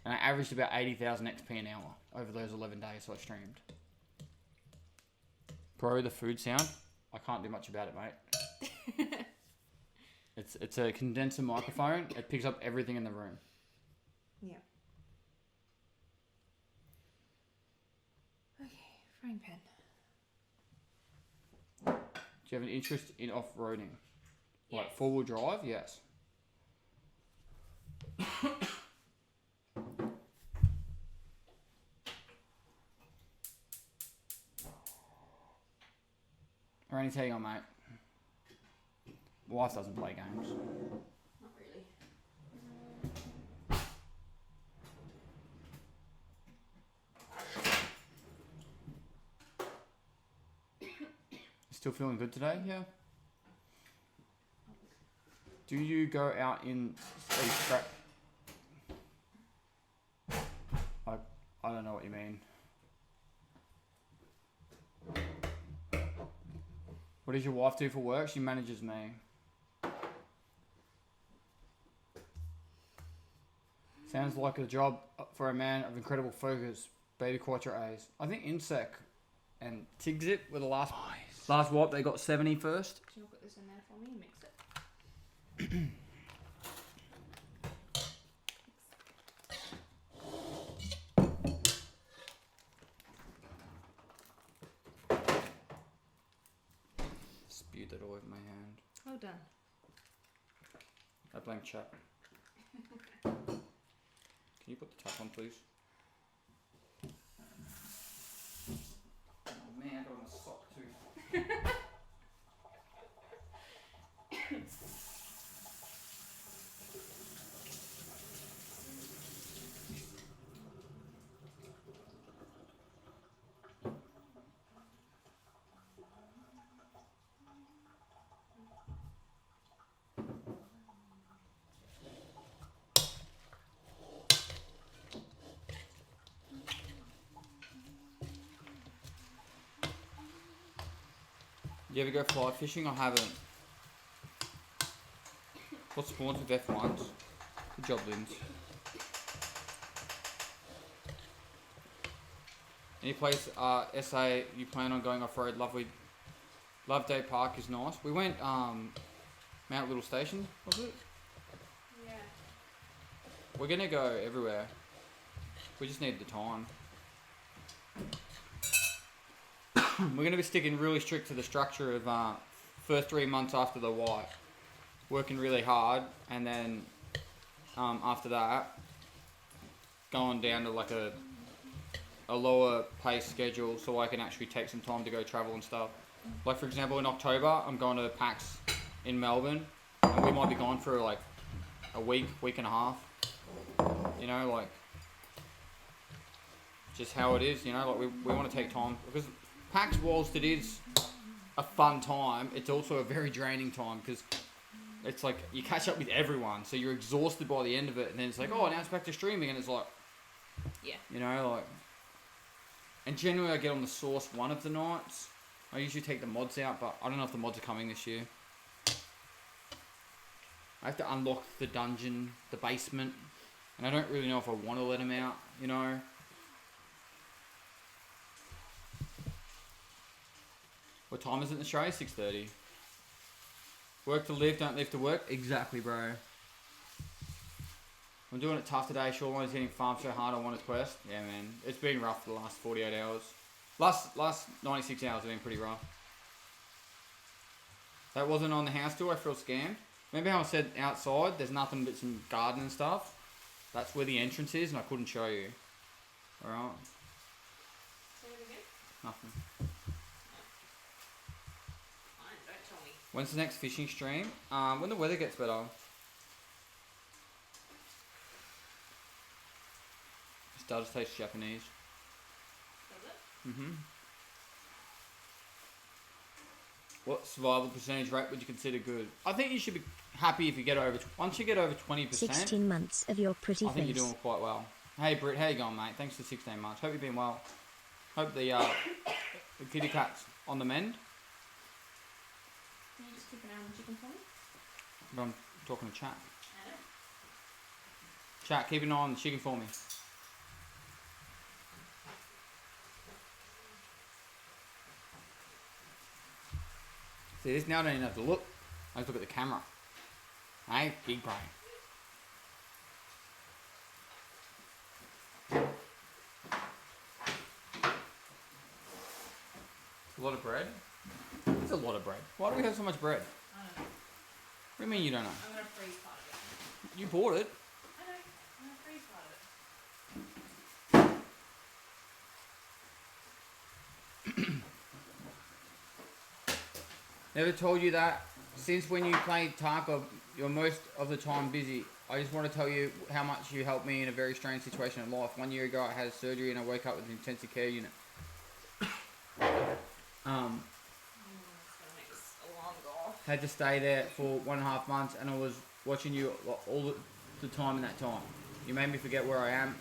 And I averaged about 80,000 XP an hour over those 11 days I streamed. Bro, the food sound, I can't do much about it, mate. It's a condenser microphone. It picks up everything in the room. Yeah. Okay, frying pan. Do you have an interest in off-roading? Yes. Like four-wheel drive? Yes. Or anything on, mate. My wife doesn't play games. Not really. Still feeling good today? Yeah. Do you go out in a scrap? I don't know what you mean. What does your wife do for work? She manages me. Sounds like a job for a man of incredible focus. Beta Quattro A's. I think Insec and Tigzip were the last wipe. They got 70 first. Can you put this in there for me and mix it? Spewed that all over my hand. Well done. I blame chat. Can you put the tap on, please? Oh man, I got on a sock too. You ever go fly fishing? I haven't. What spawns with F1s? Good job, Linz. Any place, SA, you plan on going off-road? Loveday Park is nice. We went, Mount Little Station, was it? Yeah. We're gonna go everywhere. We just need the time. We're gonna be sticking really strict to the structure of, first 3 months after the white. Working really hard, and then, after that, going down to like a lower pace schedule so I can actually take some time to go travel and stuff. Like for example in October I'm going to PAX in Melbourne and we might be gone for like a week and a half. You know, like just how it is, you know, like we want to take time because PAX, whilst it is a fun time, it's also a very draining time because it's like you catch up with everyone so you're exhausted by the end of it and then it's like, oh, now it's back to streaming and it's like, yeah, you know, like. And generally I get on the source one of the nights. I usually take the mods out, but I don't know if the mods are coming this year. I have to unlock the dungeon, the basement, and I don't really know if I want to let them out, you know. What time is it in Australia? 6:30. Work to live, don't live to work? Exactly, bro. I'm doing it tough today. Shoreline's hitting farm so hard on Wanted Quest. Yeah, man. It's been rough for the last 48 hours. Last 96 hours have been pretty rough. That wasn't on the house tour. I feel scammed. Remember how I said outside there's nothing but some garden and stuff? That's where the entrance is and I couldn't show you. Alright. Say it again? Nothing. Fine, don't tell me. When's the next fishing stream? When the weather gets better. Does taste Japanese. Does it? What survival percentage rate would you consider good? I think you should be happy if you get over... Once you get over 20%... 16 months of your pretty face. I think you're doing quite well. Hey, Britt, how you going, mate? Thanks for 16 months. Hope you've been well. Hope the kitty cat's on the mend. Can you just keep an eye on the chicken for me? But I'm talking to chat. I know. Chat, keep an eye on the chicken for me. See, this now I don't even have to look. I just look at the camera. Hey, big brain. A lot of bread? It's a lot of bread. Why do we have so much bread? I don't know. What do you mean you don't know? I'm gonna freeze part of it. You bought it. I know. I'm gonna freeze part of it. Never told you that. Since when you played Tarkov, you're most of the time busy. I just want to tell you how much you helped me in a very strange situation in life. 1 year ago, I had a surgery and I woke up with an intensive care unit. Had to stay there for 1.5 months, and I was watching you all the time in that time. You made me forget where I am,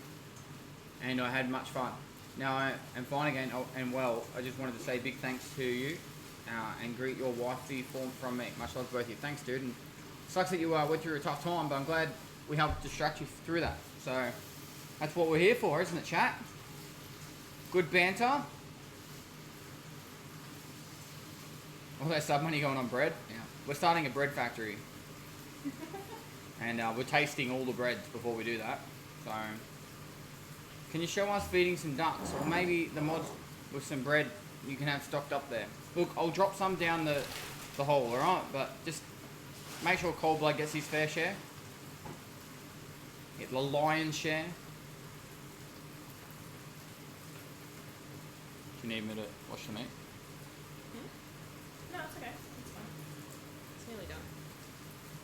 and I had much fun. Now I am fine again and well. I just wanted to say big thanks to you. And greet your wifey from me. Much love to both of you. Thanks, dude. And it sucks that you went through a tough time, but I'm glad we helped distract you through that. So that's what we're here for, isn't it, chat? Good banter. All that sub money going on bread. Yeah, we're starting a bread factory, and we're tasting all the breads before we do that. So, can you show us feeding some ducks, or maybe the mods with some bread you can have stocked up there? Look, I'll drop some down the hole, alright? But just make sure Cold Blood gets his fair share. Get the lion's share. Do you need me to wash the meat? No, it's okay. It's fine. It's nearly done.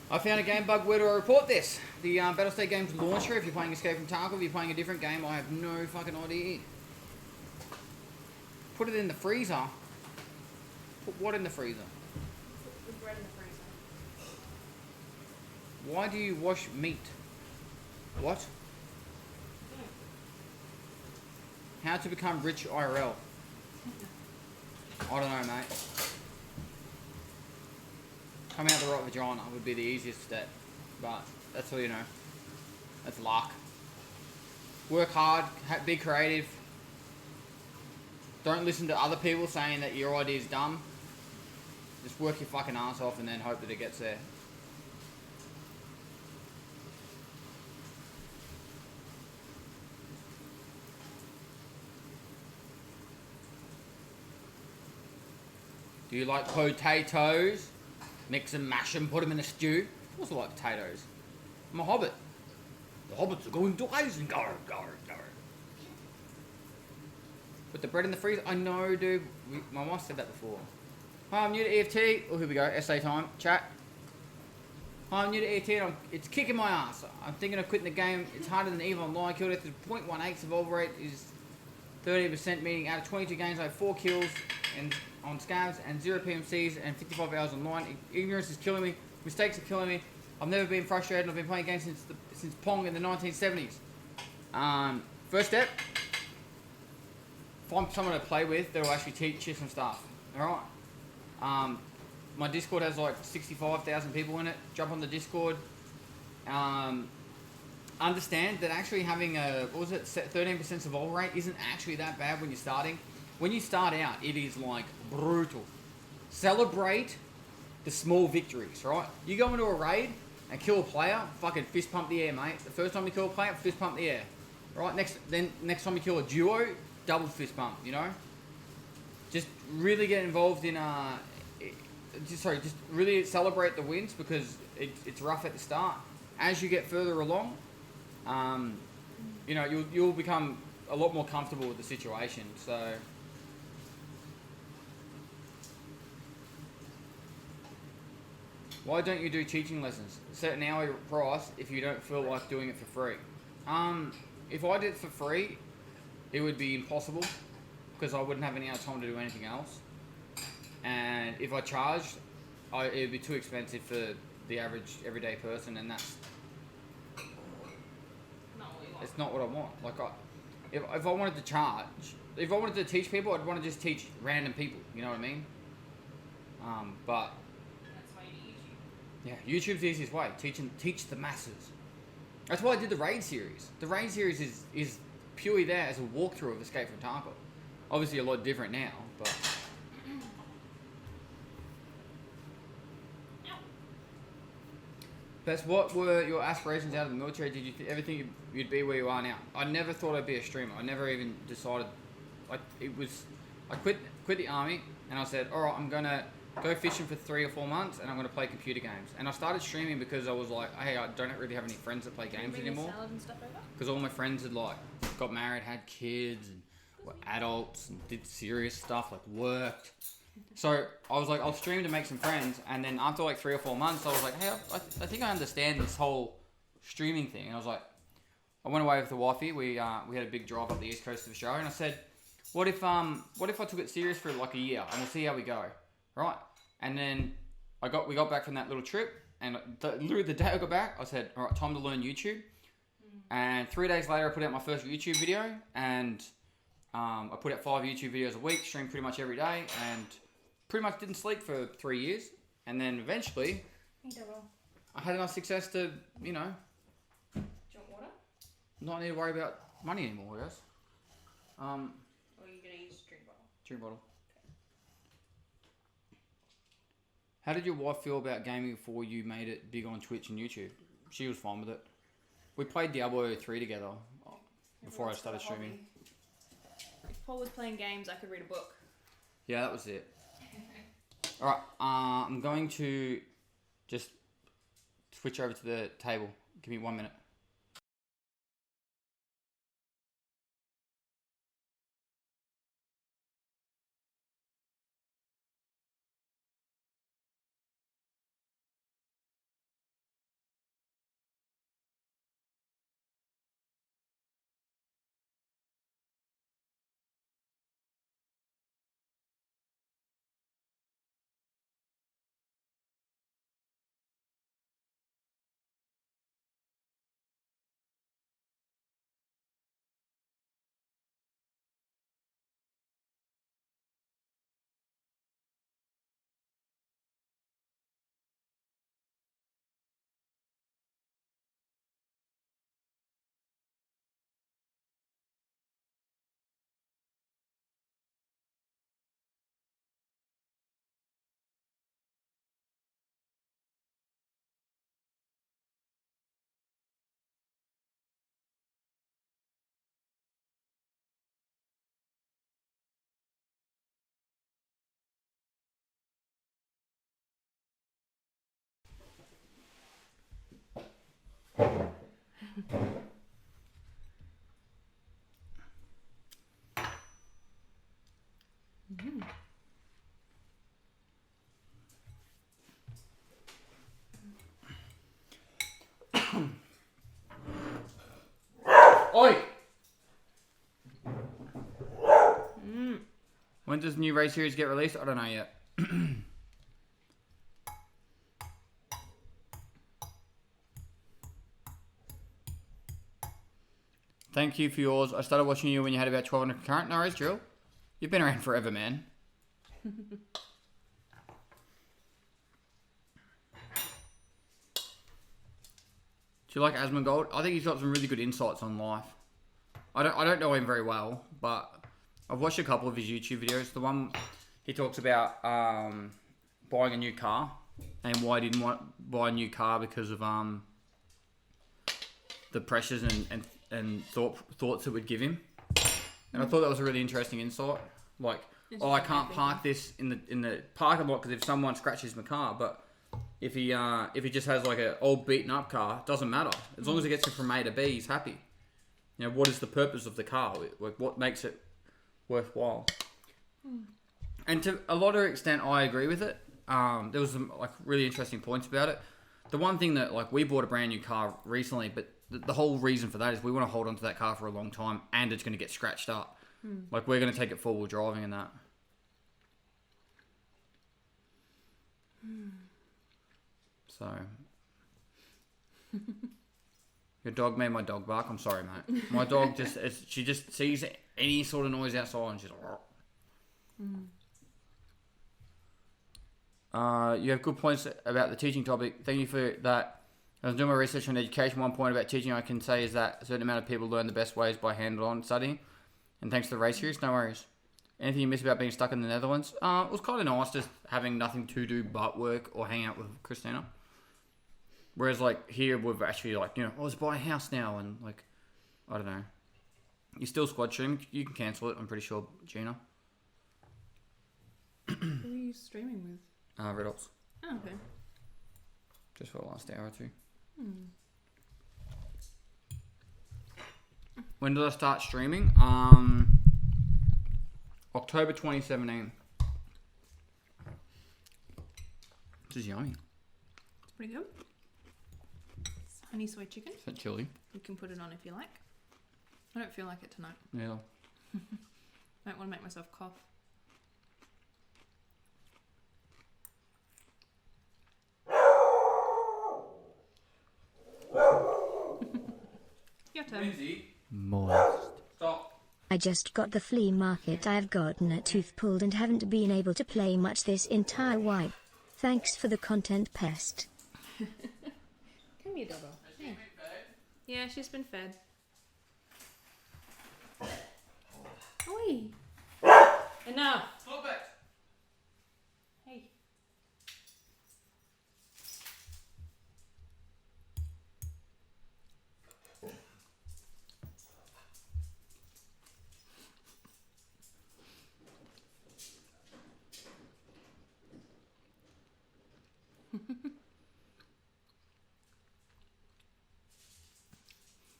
I found a game bug. Where do I report this? The Battlestate game's launcher. If you're playing Escape from Tarkov, if you're playing a different game, I have no fucking idea. Put it in the freezer. Put what in the freezer? Put the bread in the freezer. Why do you wash meat? What? How to become rich IRL? I don't know, mate. Coming out the right vagina would be the easiest step, but that's all you know. That's luck. Work hard, be creative. Don't listen to other people saying that your idea is dumb. Just work your fucking ass off and then hope that it gets there. Do you like potatoes? Mix and mash them, put them in a stew. I also like potatoes. I'm a hobbit. The hobbits are going to Isengard. Put the bread in the freezer. I know, dude. My wife said that before. Hi, I'm new to EFT. Oh, here we go. SA time. Chat. Hi, I'm new to EFT. And it's kicking my ass. I'm thinking of quitting the game. It's harder than EVE Online. Kill death is 0.18. Survival rate is 30%, meaning out of 22 games, I have 4 kills on scavs and 0 PMCs and 55 hours online. Ignorance is killing me. Mistakes are killing me. I've never been frustrated. I've been playing games since Pong in the 1970s. First step, find someone to play with that will actually teach you some stuff. Alright? My Discord has like 65,000 people in it. Jump on the Discord. Understand that actually having a, 13% survival rate isn't actually that bad when you're starting. When you start out, it is like brutal. Celebrate the small victories, right? You go into a raid and kill a player, fucking fist pump the air, mate. The first time you kill a player, fist pump the air. Right? Next time you kill a duo, double fist pump, you know? Just really get involved in just really celebrate the wins because it's rough at the start. As you get further along, you know, you'll become a lot more comfortable with the situation. So why don't you do teaching lessons? Set an hourly price if you don't feel like doing it for free. If I did it for free, it would be impossible because I wouldn't have any other time to do anything else. And if I charged, it would be too expensive for the average everyday person, and that's it's not what I want. Like, if I wanted to charge, if I wanted to teach people, I'd want to just teach random people. You know what I mean? But That's why you need YouTube. yeah, YouTube's the easiest way. Teach the masses. That's why I did the raid series. The raid series is purely there as a walkthrough of Escape from Tarkov. Obviously, a lot different now, but. Best, what were your aspirations out of the military? Did you ever think you'd be where you are now? I never thought I'd be a streamer. I never even decided. I quit the army and I said, all right, I'm gonna go fishing for 3 or 4 months and I'm gonna play computer games. And I started streaming because I was like, hey, I don't really have any friends that play games anymore. Because all my friends had like got married, had kids, and were adults and did serious stuff like worked. So I was like, I'll stream to make some friends, and then after like 3 or 4 months, I was like, hey, I think I understand this whole streaming thing. And I was like, I went away with the wifey. We had a big drive up the east coast of Australia, and I said, what if I took it serious for like a year, and we'll see how we go, right? And then we got back from that little trip, and literally the day I got back, I said, all right, time to learn YouTube. And 3 days later, I put out my first YouTube video, and I put out 5 YouTube videos a week, streamed pretty much every day, and pretty much didn't sleep for 3 years. And then eventually, I had enough success to, you know, Do you want water? not need to worry about money anymore, I guess. Or are you going to use a drink bottle? Drink bottle. How did your wife feel about gaming before you made it big on Twitch and YouTube? She was fine with it. We played Diablo 3 together before I started streaming. If Paul was playing games, I could read a book. Yeah, that was it. Alright, I'm going to just switch over to the table. Give me 1 minute. Oi! When does the new race series get released? I don't know yet. Thank you for yours. I started watching you when you had about 1,200 concurrent. No worries, Drill. You've been around forever, man. Do you like Asmongold? I think he's got some really good insights on life. I don't know him very well, but I've watched a couple of his YouTube videos. The one he talks about buying a new car and why he didn't want to buy a new car because of the pressures and thoughts it would give him. And I thought that was a really interesting insight. Like, I can't park this in the parking lot because if someone scratches my car, but if he just has like an old beaten up car, it doesn't matter. As long as it gets him from A to B, he's happy. You know, what is the purpose of the car? Like, what makes it worthwhile? And to a lot of extent, I agree with it. There was some like really interesting points about it. The one thing that like we bought a brand new car recently, but the whole reason for that is we want to hold on to that car for a long time, and it's going to get scratched up. Like we're going to take it 4-wheel driving and that. So, your dog made my dog bark. I'm sorry, mate. My dog she just sees any sort of noise outside and she's like, you have good points about the teaching topic. Thank you for that. I was doing my research on education. One point about teaching I can say is that a certain amount of people learn the best ways by hands-on studying. And thanks to the race series, no worries. Anything you miss about being stuck in the Netherlands? It was kind of nice just having nothing to do but work or hang out with Christina. Whereas like here we've actually like, I was buying a house now and like, I don't know. You still squad stream. You can cancel it, I'm pretty sure, Gina. Who are you streaming with? Red Ops. Oh, okay. Just for the last hour or two. When did I start streaming? October 2017. This is yummy. It's pretty good. It's honey soy chicken. Is that chili? You can put it on if you like. I don't feel like it tonight. Yeah. Might want to make myself cough. Your turn. Lindsay. Moist. Stop. I just got the flea market. I have gotten a tooth pulled and haven't been able to play much this entire while. Thanks for the content, pest. Come here, Dobbo. Yeah. Yeah, she's been fed. Oi! Enough! Stop it. Hey.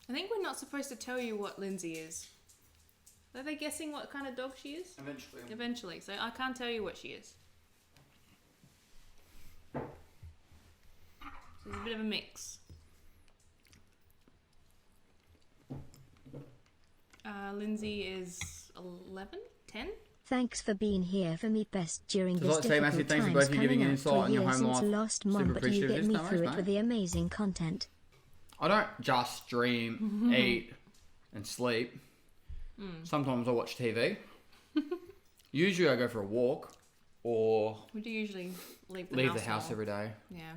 I think we're not supposed to tell you what Lindsay is. Are they guessing what kind of dog she is? Eventually. Eventually, so I can't tell you what she is. So it's a bit of a mix. Lindsay is 11? 10? Thanks for being here for me, best, during Just this like to say, difficult Matthew, thanks for times both of you giving coming an up insight 3 on your years home since life. lost mum, Super but you appreciative get of me this. No through worries, it with mate. the amazing content. I don't just stream, eat, and sleep. Sometimes I watch TV. Usually I go for a walk or We do usually leave the house more. every day. Yeah.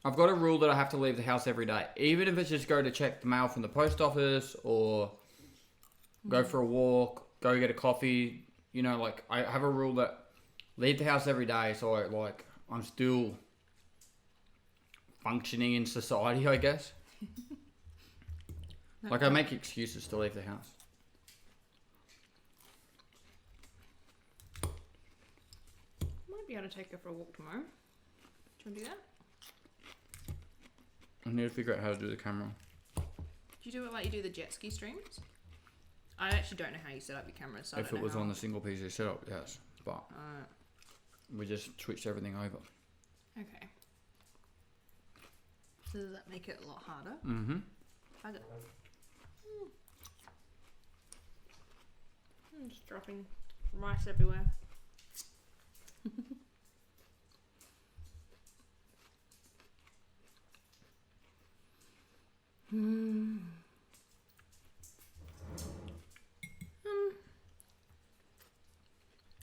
I've got a rule that I have to leave the house every day. Even if it's just go to check the mail from the post office or go for a walk, go get a coffee. Like I have a rule that leave the house every day so I'm still functioning in society, I guess. Like I make excuses to leave the house. Might be able to take her for a walk tomorrow. Do you want to do that? I need to figure out how to do the camera. Do you do it like you do the jet ski streams? I actually don't know how you set up your camera, so If it was on the single PC setup, yes. But we just switched everything over. Okay. So does that make it a lot harder? Mm-hmm. Hug it. Dropping rice everywhere.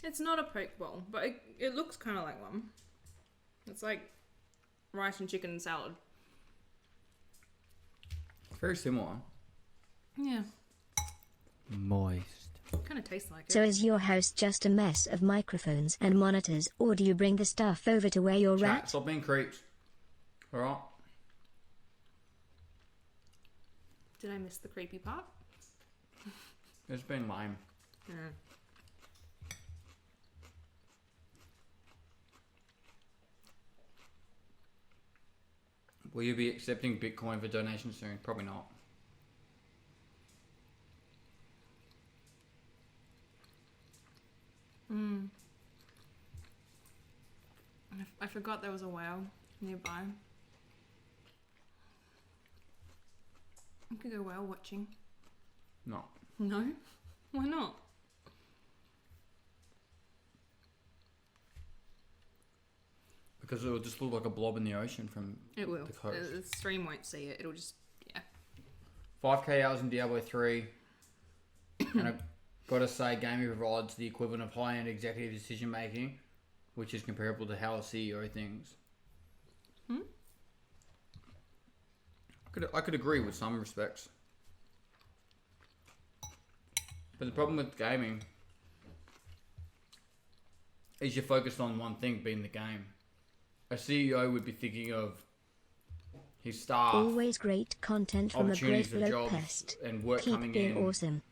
It's not a poke bowl, but it looks kind of like one. It's like rice and chicken and salad. Very similar. Yeah. Moist. Kind of tastes like it. So is your house just a mess of microphones and monitors, or do you bring the stuff over to where you're at? Stop being creeps. Alright. Did I miss the creepy part? It's been lame. Yeah. Will you be accepting Bitcoin for donations soon? Probably not. I forgot there was a whale nearby. I could go whale watching. No. No? Why not? Because it will just look like a blob in the ocean from It will. the coast. The stream won't see it. It'll just, yeah. 5k hours in Diablo 3. And I've got to say, gaming provides the equivalent of high-end executive decision making, which is comparable to how a CEO thinks. I could agree with some respects. But the problem with gaming is you're focused on one thing, being the game. A CEO would be thinking of his staff, Always great content from a opportunities for grateful jobs pest. and work Keep coming being in, awesome.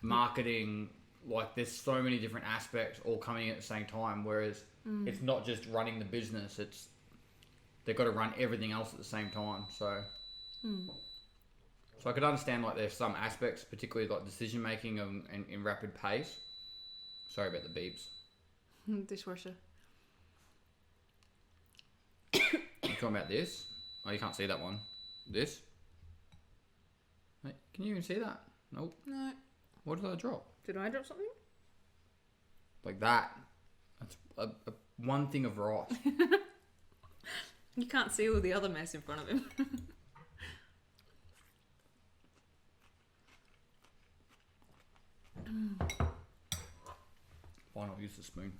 marketing. Like, there's so many different aspects all coming at the same time, whereas it's not just running the business, it's they've got to run everything else at the same time. So I could understand, like, there's some aspects, particularly like decision making and in rapid pace. Sorry about the beeps. Dishwasher. You talking about this? Oh, you can't see that one. This? Wait, can you even see that? Nope. No. What did I drop? Did I drop something? Like that. That's one thing of rice. You can't see all the other mess in front of him. Why not use the spoon?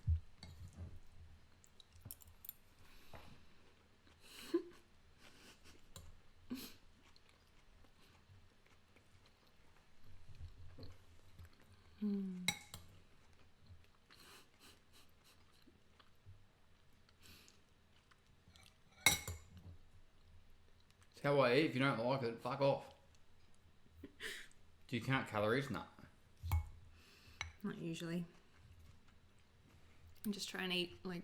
It's how I eat. If you don't like it, fuck off. Do you count calories? No. Not usually. I just try and eat, like,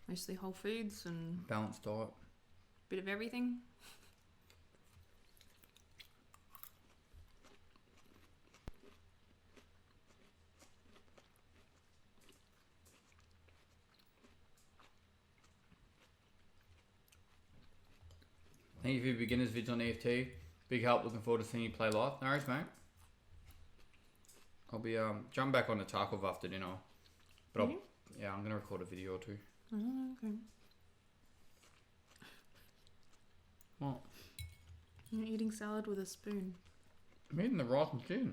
mostly whole foods and Balanced diet. a bit of everything. Thank you for your beginners vids on EFT. Big help. Looking forward to seeing you play live. No worries, mate. I'll be jump back on the Tarkov after dinner. But I'm gonna record a video or two. Oh, okay. What? You're eating salad with a spoon. I'm eating the rice and chicken.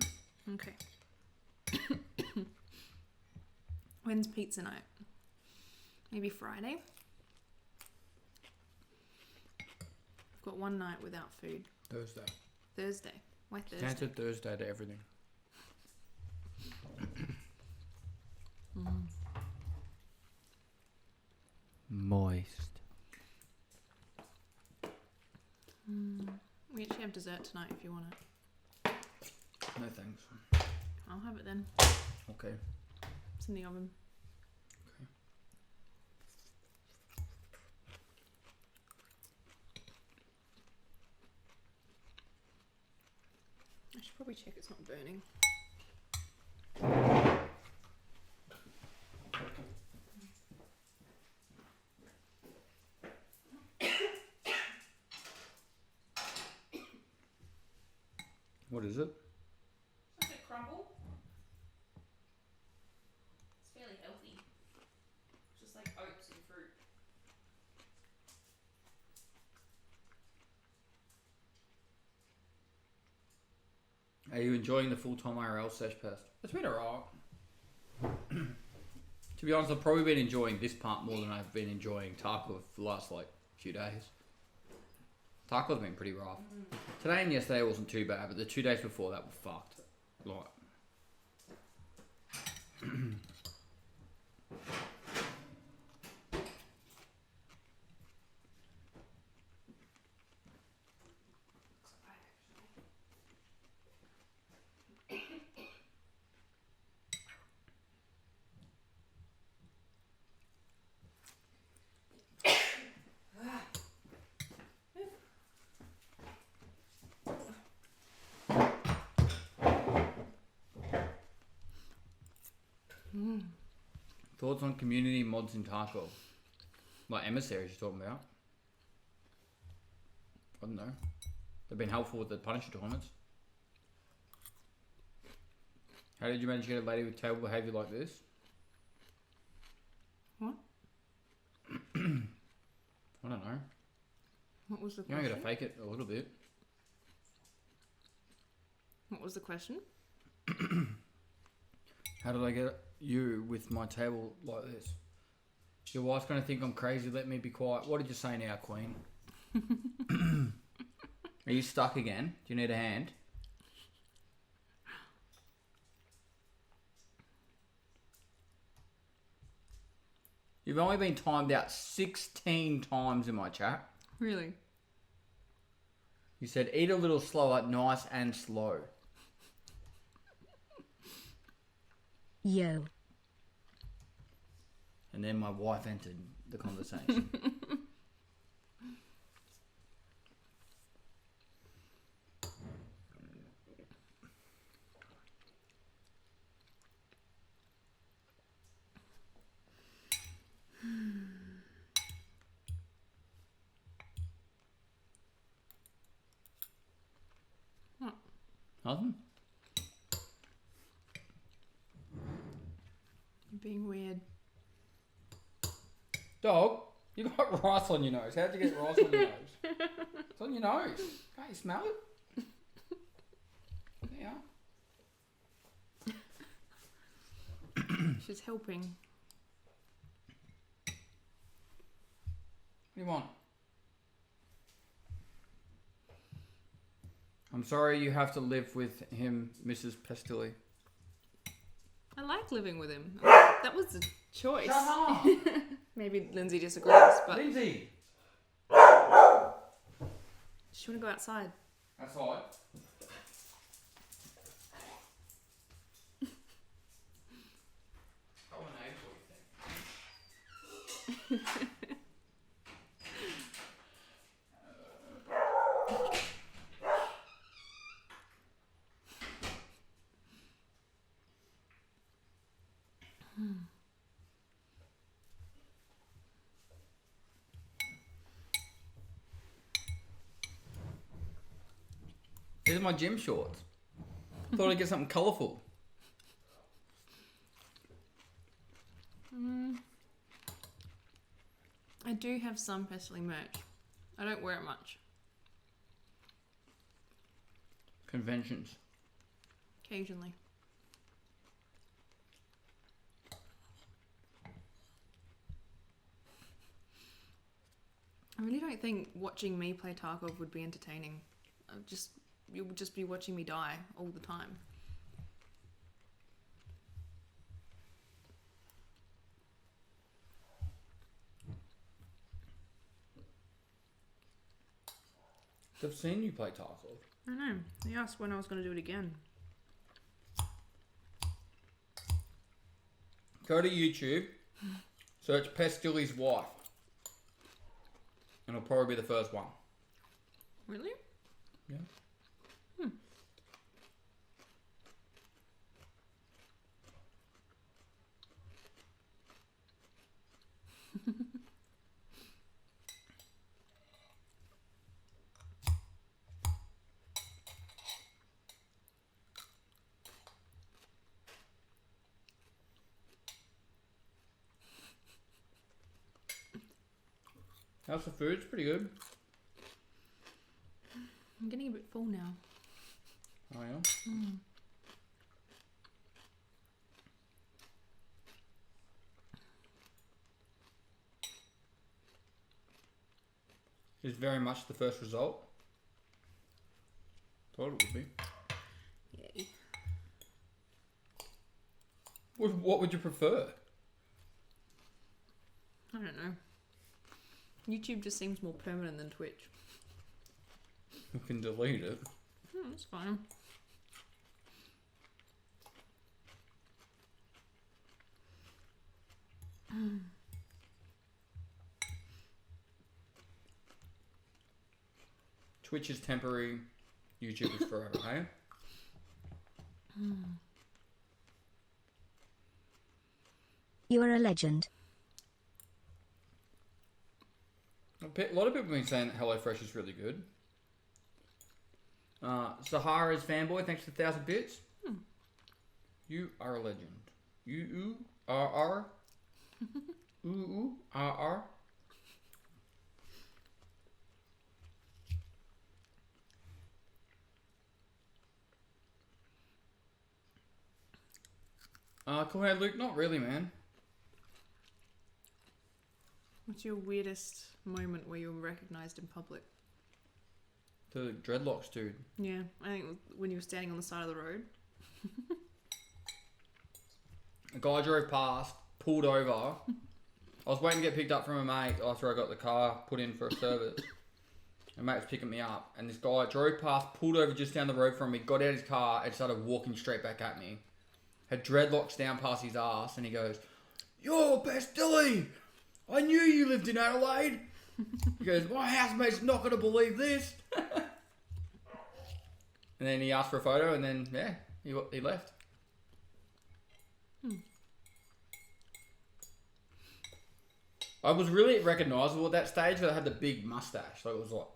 Okay. When's pizza night? Maybe Friday? I've got one night without food. Thursday. Thursday. Why Thursday? Answer Thursday to everything. Moist. We actually have dessert tonight if you want it. No thanks. I'll have it then. Okay. It's in the oven. Okay. I should probably check it's not burning. What is it? Is it crumble? Are you enjoying the full-time IRL sesh pest? It's been alright. To be honest, I've probably been enjoying this part more than I've been enjoying Tarkov for the last few days. Tarkov's been pretty rough. Today and yesterday wasn't too bad, but the 2 days before that were fucked. Thoughts on community mods in Tarkov? Like emissaries you're talking about? I don't know. They've been helpful with the Punisher tournaments. How did you manage to get a lady with terrible behaviour like this? What? I don't know. What was the You question? only got to fake it a little bit. What was the question? How did I get you with my table like this? Your wife's going to think I'm crazy. Let me be quiet. What did you say now, Queen? Are you stuck again? Do you need a hand? You've only been timed out 16 times in my chat. Really? You said eat a little slower, nice and slow. Yo. And then my wife entered the conversation. What? Nothing? You're being weird. Dog, you got rice on your nose. How'd you get rice on your nose? It's on your nose. Can't you smell it? There you are. She's helping. What do you want? I'm sorry you have to live with him, Mrs. Pestilli. I like living with him. That was a choice. Shut up! Maybe Lindsay disagrees, but... Lindsay! Does she want to go outside? Outside? These are my gym shorts. Thought I'd get something colourful. I do have some Pestley merch. I don't wear it much. Conventions. Occasionally. I really don't think watching me play Tarkov would be entertaining. You would just be watching me die all the time. I've seen you play Tarkov. I know. They asked when I was going to do it again. Go to YouTube, search Pestilli's wife, and it'll probably be the first one. Really? Yeah. How's the food? It's pretty good. I'm getting a bit full now. Oh yeah. Is very much the first result. Thought it would be. Yay. What would you prefer? I don't know. YouTube just seems more permanent than Twitch. You can delete it. That's fine. Twitch is temporary. YouTube is forever, hey? You are a legend. A lot of people have been saying that HelloFresh is really good. Sahara's fanboy, thanks for 1,000 bits. You are a legend. You are. Are. Cool. Hey, Luke, not really, man. What's your weirdest moment where you were recognised in public? The dreadlocks, dude. Yeah, I think when you were standing on the side of the road. A guy drove past, pulled over. I was waiting to get picked up from a mate after I got the car put in for a service. A mate was picking me up, and this guy drove past, pulled over just down the road from me, got out of his car, and started walking straight back at me. Had dreadlocks down past his ass, and he goes, "You're Pastilli! I knew you lived in Adelaide." He goes, "My housemate's not going to believe this." And then he asked for a photo, and then, yeah, he left. I was really recognisable at that stage, but I had the big mustache, so it was like...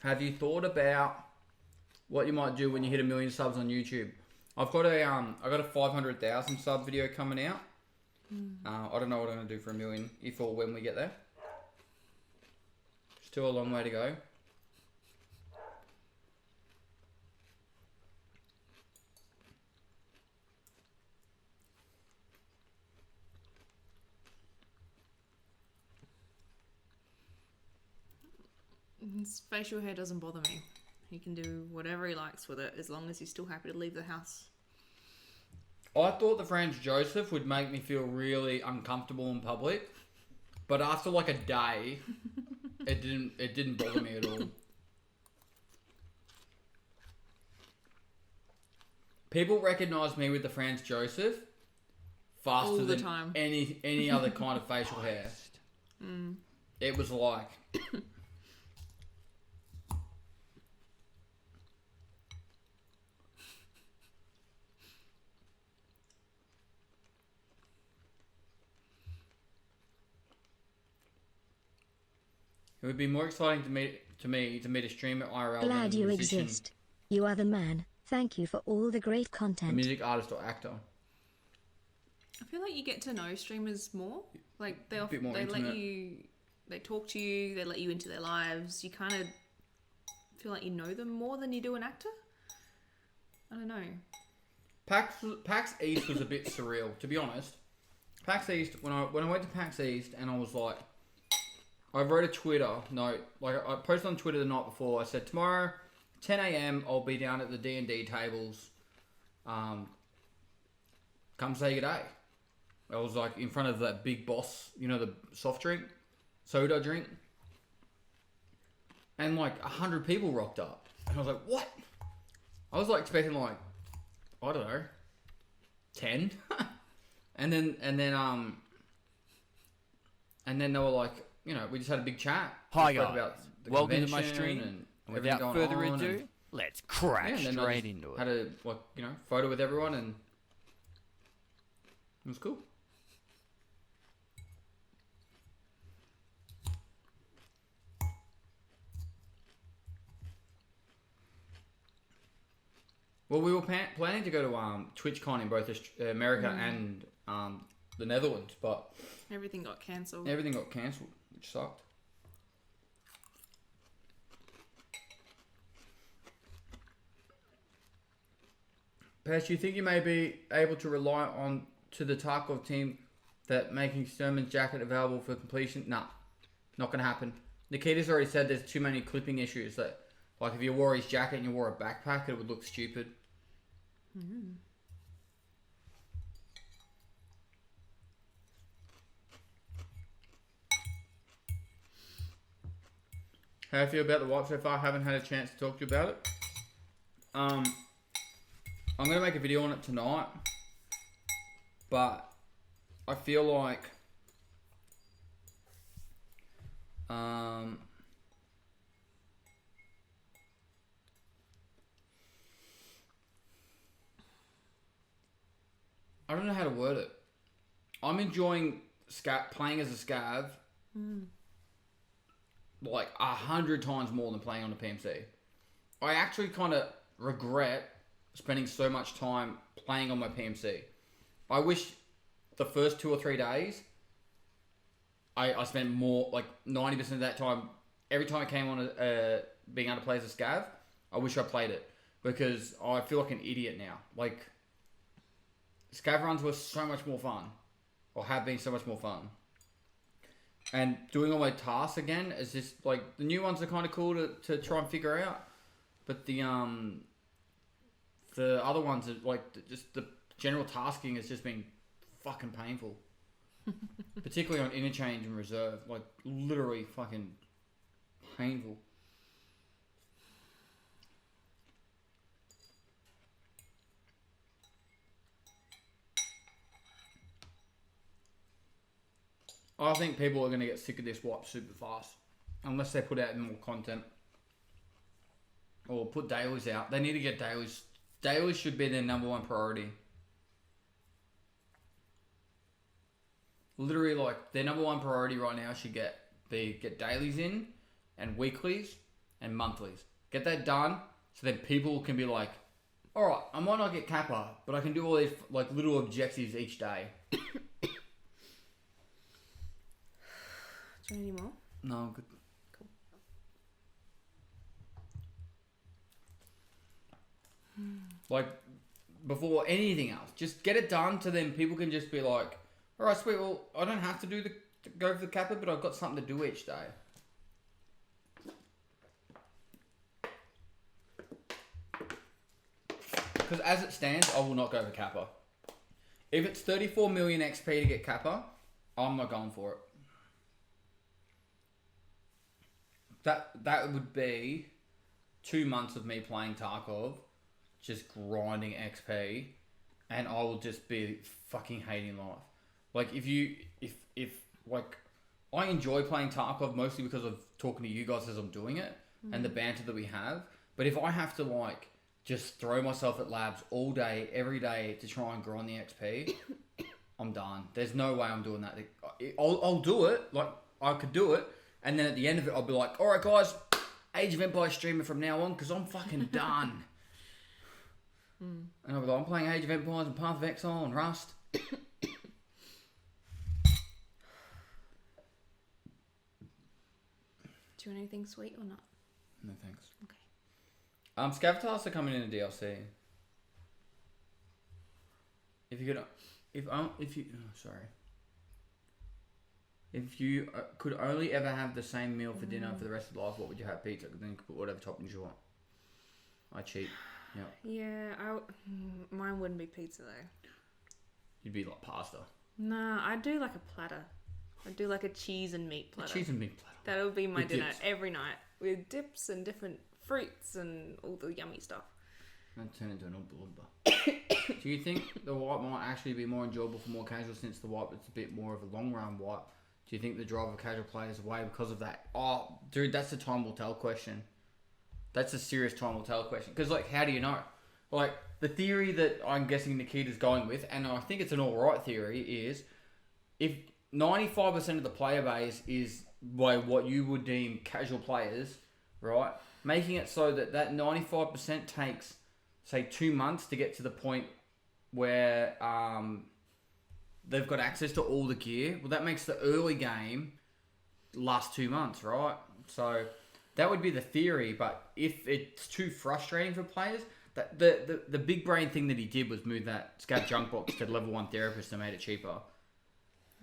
Have you thought about what you might do when you hit 1 million subs on YouTube? I've got a 500,000 sub video coming out. I don't know what I'm gonna do for 1 million, if or when we get there. Still a long way to go. His facial hair doesn't bother me. He can do whatever he likes with it as long as he's still happy to leave the house. I thought the Franz Joseph would make me feel really uncomfortable in public, but after like a day, it didn't bother me at all. People recognise me with the Franz Joseph faster than time. any other kind of facial hair. It was like... It would be more exciting to meet a streamer IRL. Glad you exist. You are the man. Thank you for all the great content. A music artist or actor. I feel like you get to know streamers more. Like they intimate. let you, they talk to you, they let you into their lives. You kind of feel like you know them more than you do an actor. I don't know. PAX East was a bit surreal, to be honest. PAX East, when I went to PAX East and I was like, I wrote a Twitter note, like I posted on Twitter the night before. I said, tomorrow, 10 a.m, I'll be down at the D&D tables. Come say good day. I was like in front of that Big Boss, you know, the soft drink, soda drink. And like 100 people rocked up. And I was like, what? I was like expecting like, I don't know, 10. and then they were like, you know, we just had a big chat. Hi Spoke guys, about the welcome to my convention stream. and Without everything further going on, ado, and, let's crack and then I straight just into had it. a like, you know, photo with everyone, and it was cool. Well, we were planning to go to TwitchCon in both America and the Netherlands, but everything got cancelled. Which sucked. Pez, do you think you may be able to rely on to the Tarkov team that making Sturman's jacket available for completion? Nah, not going to happen. Nikita's already said there's too many clipping issues that, like, if you wore his jacket and you wore a backpack, it would look stupid. Mm. How do you feel about the wipe so far? Haven't had a chance to talk to you about it. I'm going to make a video on it tonight, but I feel like I don't know how to word it. I'm enjoying playing as a scav like 100 times more than playing on the PMC. I actually kind of regret spending so much time playing on my PMC. I wish the first 2 or 3 days I spent more, like 90% of that time, every time I came on being able to play as a scav, I wish I played it, because I feel like an idiot now. Like, scav runs were so much more fun, or have been so much more fun. And doing all my tasks again is just, like, the new ones are kind of cool to try and figure out. But the other ones are, like, just the general tasking has just been fucking painful. Particularly on interchange and reserve. Like, literally fucking painful. I think people are going to get sick of this wipe super fast. Unless they put out more content. Or put dailies out. They need to get dailies. Dailies should be their #1 priority. Literally, like, their #1 priority right now should get dailies in, and weeklies, and monthlies. Get that done, so then people can be like, alright, I might not get Kappa, but I can do all these, like, little objectives each day. Do you want any more? No, I'm good. Cool. Like, before anything else, just get it done, so then people can just be like, alright, sweet, well, I don't have to go for the Kappa, but I've got something to do each day. Because as it stands, I will not go for Kappa. If it's 34 million XP to get Kappa, I'm not going for it. That would be 2 months of me playing Tarkov, just grinding XP, and I will just be fucking hating life. Like, if like, I enjoy playing Tarkov mostly because of talking to you guys as I'm doing it, and the banter that we have. But if I have to, like, just throw myself at labs all day, every day to try and grind the XP, I'm done. There's no way I'm doing that. I'll do it. Like, I could do it. And then at the end of it, I'll be like, alright guys, Age of Empires streamer from now on, because I'm fucking done. And I'll be like, I'm playing Age of Empires and Path of Exile and Rust. Do you want anything sweet or not? No thanks. Okay. Scavitars are coming in a DLC. If you could only ever have the same meal for dinner for the rest of life, what would you have? Pizza? Then you could put whatever toppings you want. I cheat. Yep. Yeah, mine wouldn't be pizza though. You'd be like pasta. Nah, I'd do like a platter. I'd do like a cheese and meat platter. A cheese and meat platter. That would be my With dinner dips. every night. With dips and different fruits and all the yummy stuff. That'd turn into an Oompa Loompa. Do you think the wipe might actually be more enjoyable for more casual, since the wipe is a bit more of a long run wipe? Do you think the drive of casual players away because of that? Oh, dude, that's the time will tell question. That's a serious time will tell question. Because, like, how do you know? Like, the theory that I'm guessing Nikita's going with, and I think it's an alright theory, is if 95% of the player base is by what you would deem casual players, right? Making it so that 95% takes, say, 2 months to get to the point where they've got access to all the gear. Well, that makes the early game last 2 months, right? So that would be the theory. But if it's too frustrating for players, that the big brain thing that he did was move that Scav junk box to level 1 therapist and made it cheaper.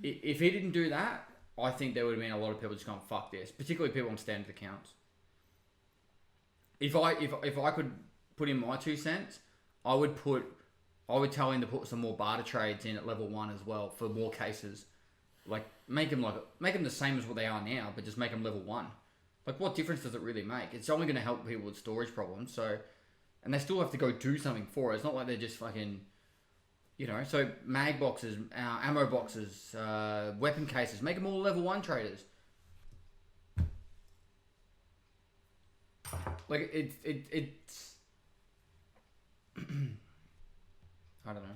If he didn't do that, I think there would have been a lot of people just going, fuck this, particularly people on standard accounts. If I could put in my 2 cents, I would tell him to put some more barter trades in at level 1 as well for more cases. Like make them the same as what they are now, but just make them level 1. Like what difference does it really make? It's only going to help people with storage problems. So, and they still have to go do something for it. It's not like they're just fucking, So mag boxes, ammo boxes, weapon cases, make them all level 1 traders. Like it's I don't know.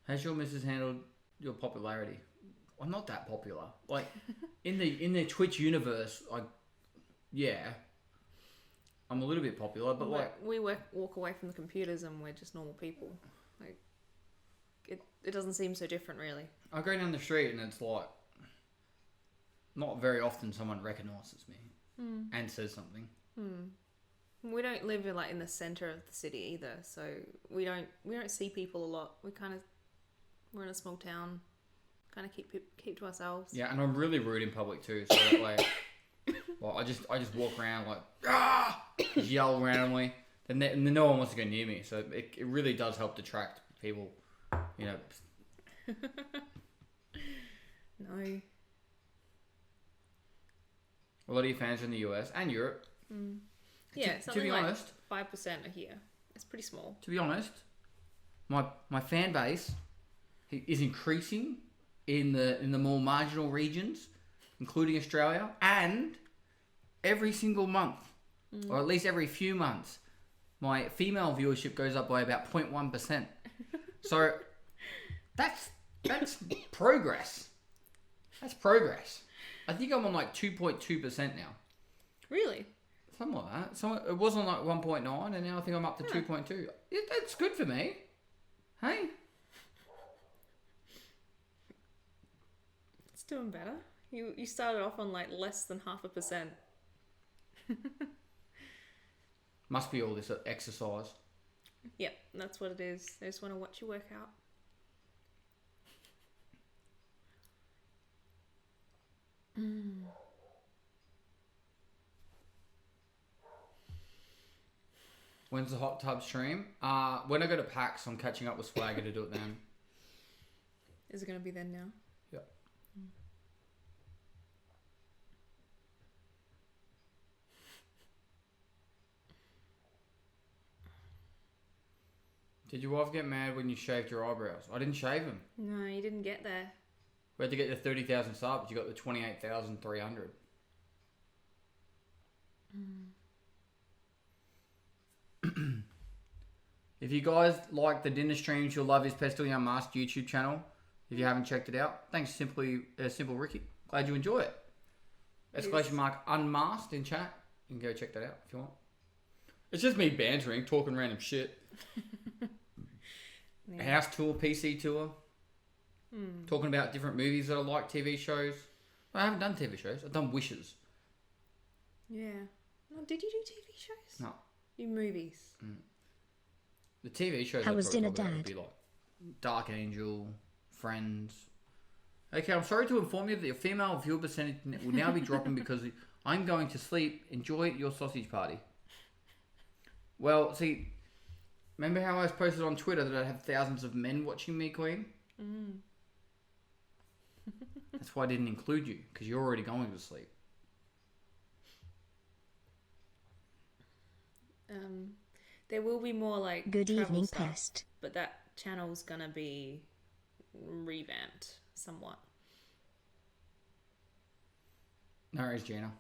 Has your missus handled your popularity? I'm not that popular. Like in the Twitch universe, I'm a little bit popular, but we walk away from the computers and we're just normal people. Like it doesn't seem so different, really. I go down the street and it's like not very often someone recognises me and says something. We don't live in the center of the city either, so we don't see people a lot. We're in a small town, kind of keep to ourselves. Yeah, and I'm really rude in public too, so that way, I just walk around just yell randomly, and then no one wants to go near me. So it really does help detract people, No. A lot of your fans are in the US and Europe. Yeah, to be honest, 5% are here. It's pretty small. To be honest, my fan base is increasing in the more marginal regions, including Australia, and every single month, or at least every few months, my female viewership goes up by about 0.1%. So that's progress. That's progress. I think I'm on 2.2% now. Really? Something like that. So it was on 1.9, and now I think I'm up to 2.2. Yeah, that's good for me. Hey? It's doing better. You started off on less than 0.5%. Must be all this exercise. Yep, that's what it is. They just want to watch you work out. When's the hot tub stream? When I go to PAX, I'm catching up with Swagger to do it then. Is it going to be then now? Yeah. Did your wife get mad when you shaved your eyebrows? I didn't shave them. No, you didn't get there. We had to get the 30,000 subs. You got the 28,300. If you guys like the dinner streams, you'll love his Pestilly Unmasked YouTube channel. If you haven't checked it out, thanks, Simple Ricky. Glad you enjoy it. Exclamation mark Unmasked in chat. You can go check that out if you want. It's just me bantering, talking random shit. House tour, PC tour. Talking about different movies that I like, TV shows. I haven't done TV shows. I've done Wishes. Yeah. Oh, did you do TV shows? No. You movies. The TV shows How was dinner, would Dad? be like Dark Angel, Friends. Okay, I'm sorry to inform you that your female viewer percentage will now be dropping because I'm going to sleep. Enjoy your sausage party. Well, see, remember how I posted on Twitter that I have thousands of men watching me, Queen? That's why I didn't include you, because you're already going to sleep. There will be more Good travel evening, stuff, Pest. but that channel's gonna be revamped somewhat. No worries, Gina.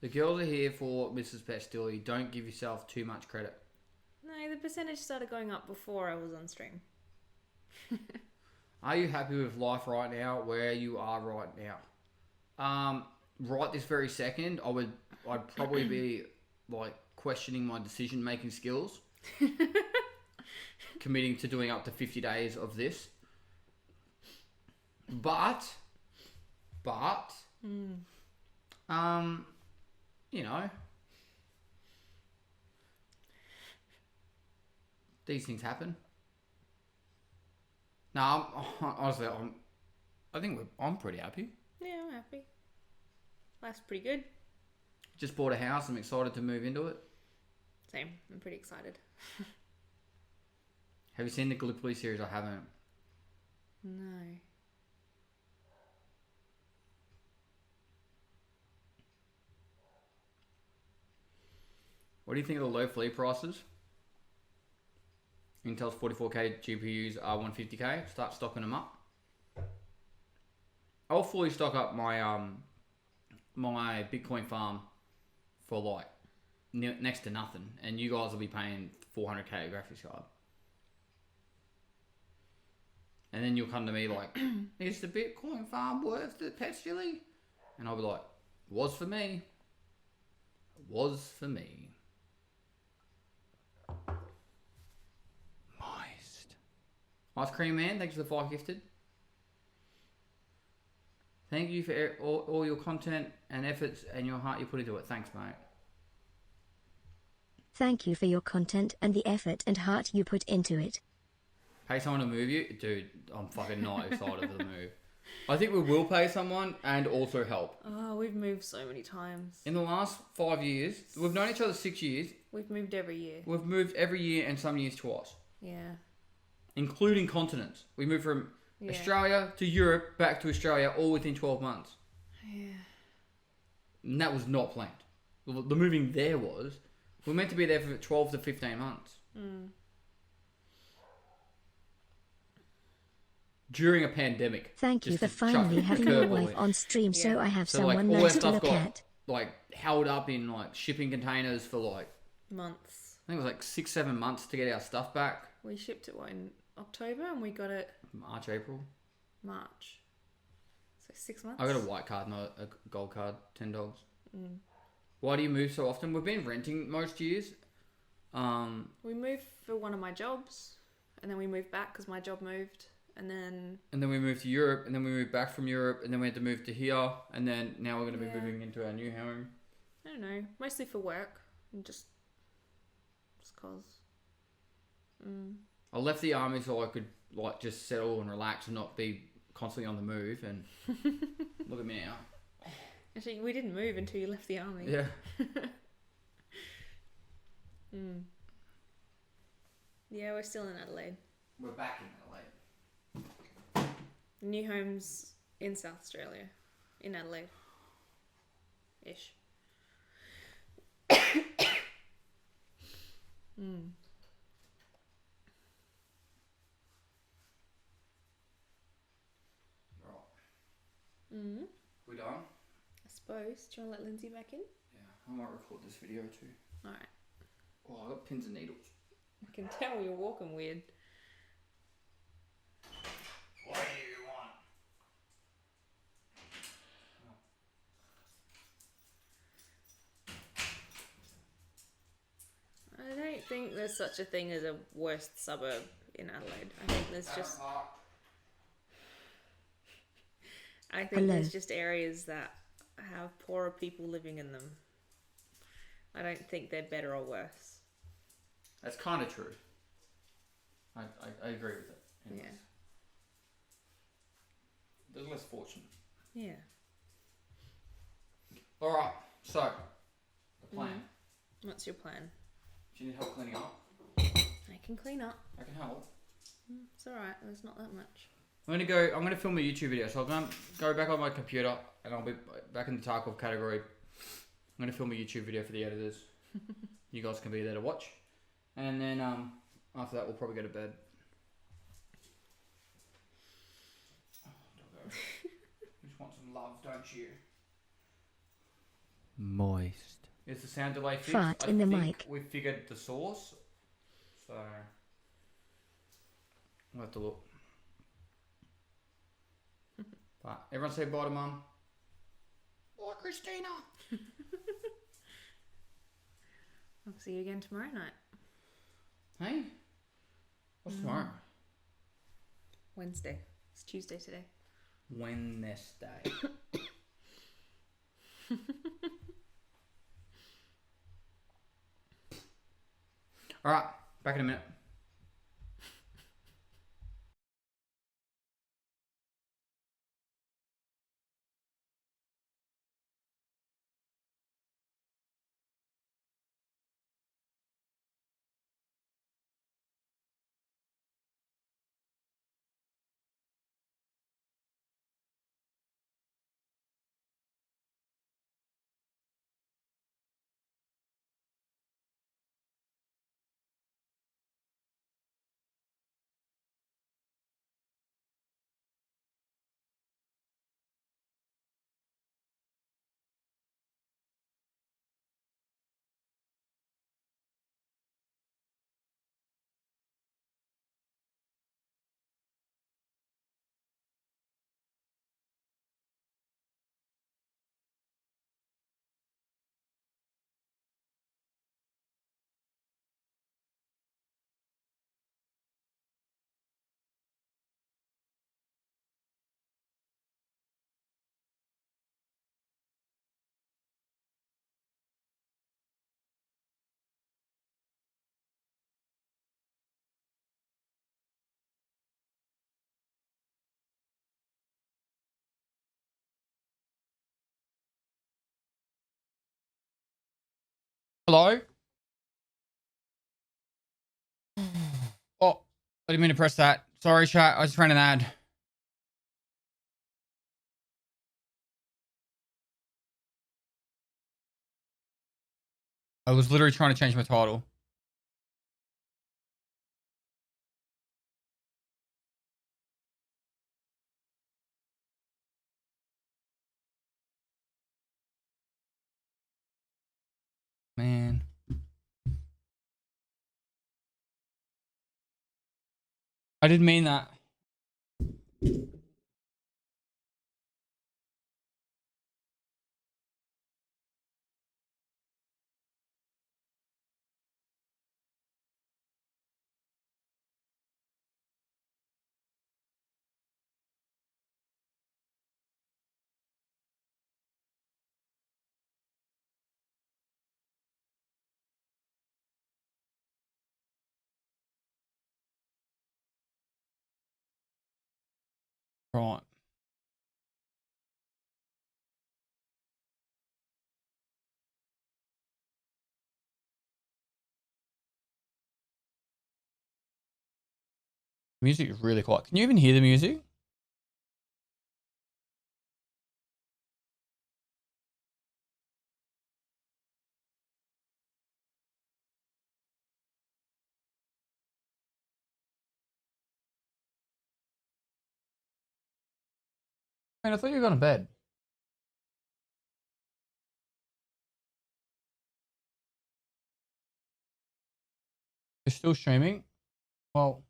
The girls are here for Mrs. Pestilly. Don't give yourself too much credit. No, the percentage started going up before I was on stream. Are you happy with life right now, where you are right now? Right this very second, I'd probably be questioning my decision-making skills. Committing to doing up to 50 days of this. But, you know, these things happen. No, honestly, I'm pretty happy. Yeah, I'm happy. Life's pretty good. Just bought a house. I'm excited to move into it. Same. I'm pretty excited. Have you seen the Gallipoli series? I haven't. No. What do you think of the low fleet prices? Intel's 44K GPUs are 150K. Start stocking them up. I'll fully stock up my my Bitcoin farm for like next to nothing, and you guys will be paying 400K graphics card. And then you'll come to me like, is the Bitcoin farm worth the petually? And I'll be like, was for me. Was for me. Moist. Ice Cream Man, thanks for the 5 gifted. Thank you for all your content and efforts and your heart you put into it. Thanks, mate. Thank you for your content and the effort and heart you put into it. Pay someone to move you? Dude, I'm fucking not excited for the move. I think we will pay someone and also help. Oh, we've moved so many times. In the last 5 years, we've known each other 6 years. We've moved every year. We've moved every year and some years twice. Yeah. Including continents. We moved from Australia to Europe, back to Australia, all within 12 months. Yeah. And that was not planned. The moving there was, we were meant to be there for 12 to 15 months. Mm. During a pandemic. Thank you for finally having your wife on stream so I have someone nice to look at. Like held up in like shipping containers for like months. I think it was like 6-7 months to get our stuff back. We shipped it in October and we got it March, April. March. So 6 months. I got a white card, not a gold card. $10. Mm. Why do you move so often? We've been renting most years. We moved for one of my jobs, and then we moved back because my job moved. And then we moved to Europe, and then we moved back from Europe, and then we had to move to here, and then now we're going to be moving into our new home. I don't know, mostly for work, and just cause. I left the army so I could like just settle and relax and not be constantly on the move. And look at me now. Actually, we didn't move until you left the army. Yeah. Yeah, we're still in Adelaide. We're back in Adelaide. New home's in South Australia, in Adelaide. Ish. We done? I suppose. Do you want to let Lindsay back in? Yeah, I might record this video too. Alright. Oh, I got pins and needles. I can tell you're walking weird. What do you want? I don't think there's such a thing as a worst suburb in Adelaide. I think there's just... there's just areas that have poorer people living in them. I don't think they're better or worse. That's kind of true. I agree with it. Anyways. Yeah. They're less fortunate. Yeah. Alright, so, the plan. What's your plan? Do you need help cleaning up? I can clean up. I can help. It's alright, there's not that much. I'm gonna film a YouTube video, so I'm gonna go back on my computer and I'll be back in the Tarkov category. I'm gonna film a YouTube video for the editors. You guys can be there to watch. And then after that we'll probably go to bed. Oh, doggo. You just want some love, don't you? Moist. Is the sound delay fixed? Fart in the mic. We figured the source. So we'll have to look. But everyone say bye to Mum. Bye, Christina. I'll see you again tomorrow night. Hey? What's tomorrow? Wednesday. It's Tuesday today. Wednesday. Alright, back in a minute. Hello? Oh, I didn't mean to press that. Sorry, chat. I just ran an ad. I was literally trying to change my title. Man. I didn't mean that. Right. Music is really quiet. Can you even hear the music? Man, I thought you were going to bed. You're still streaming? Well,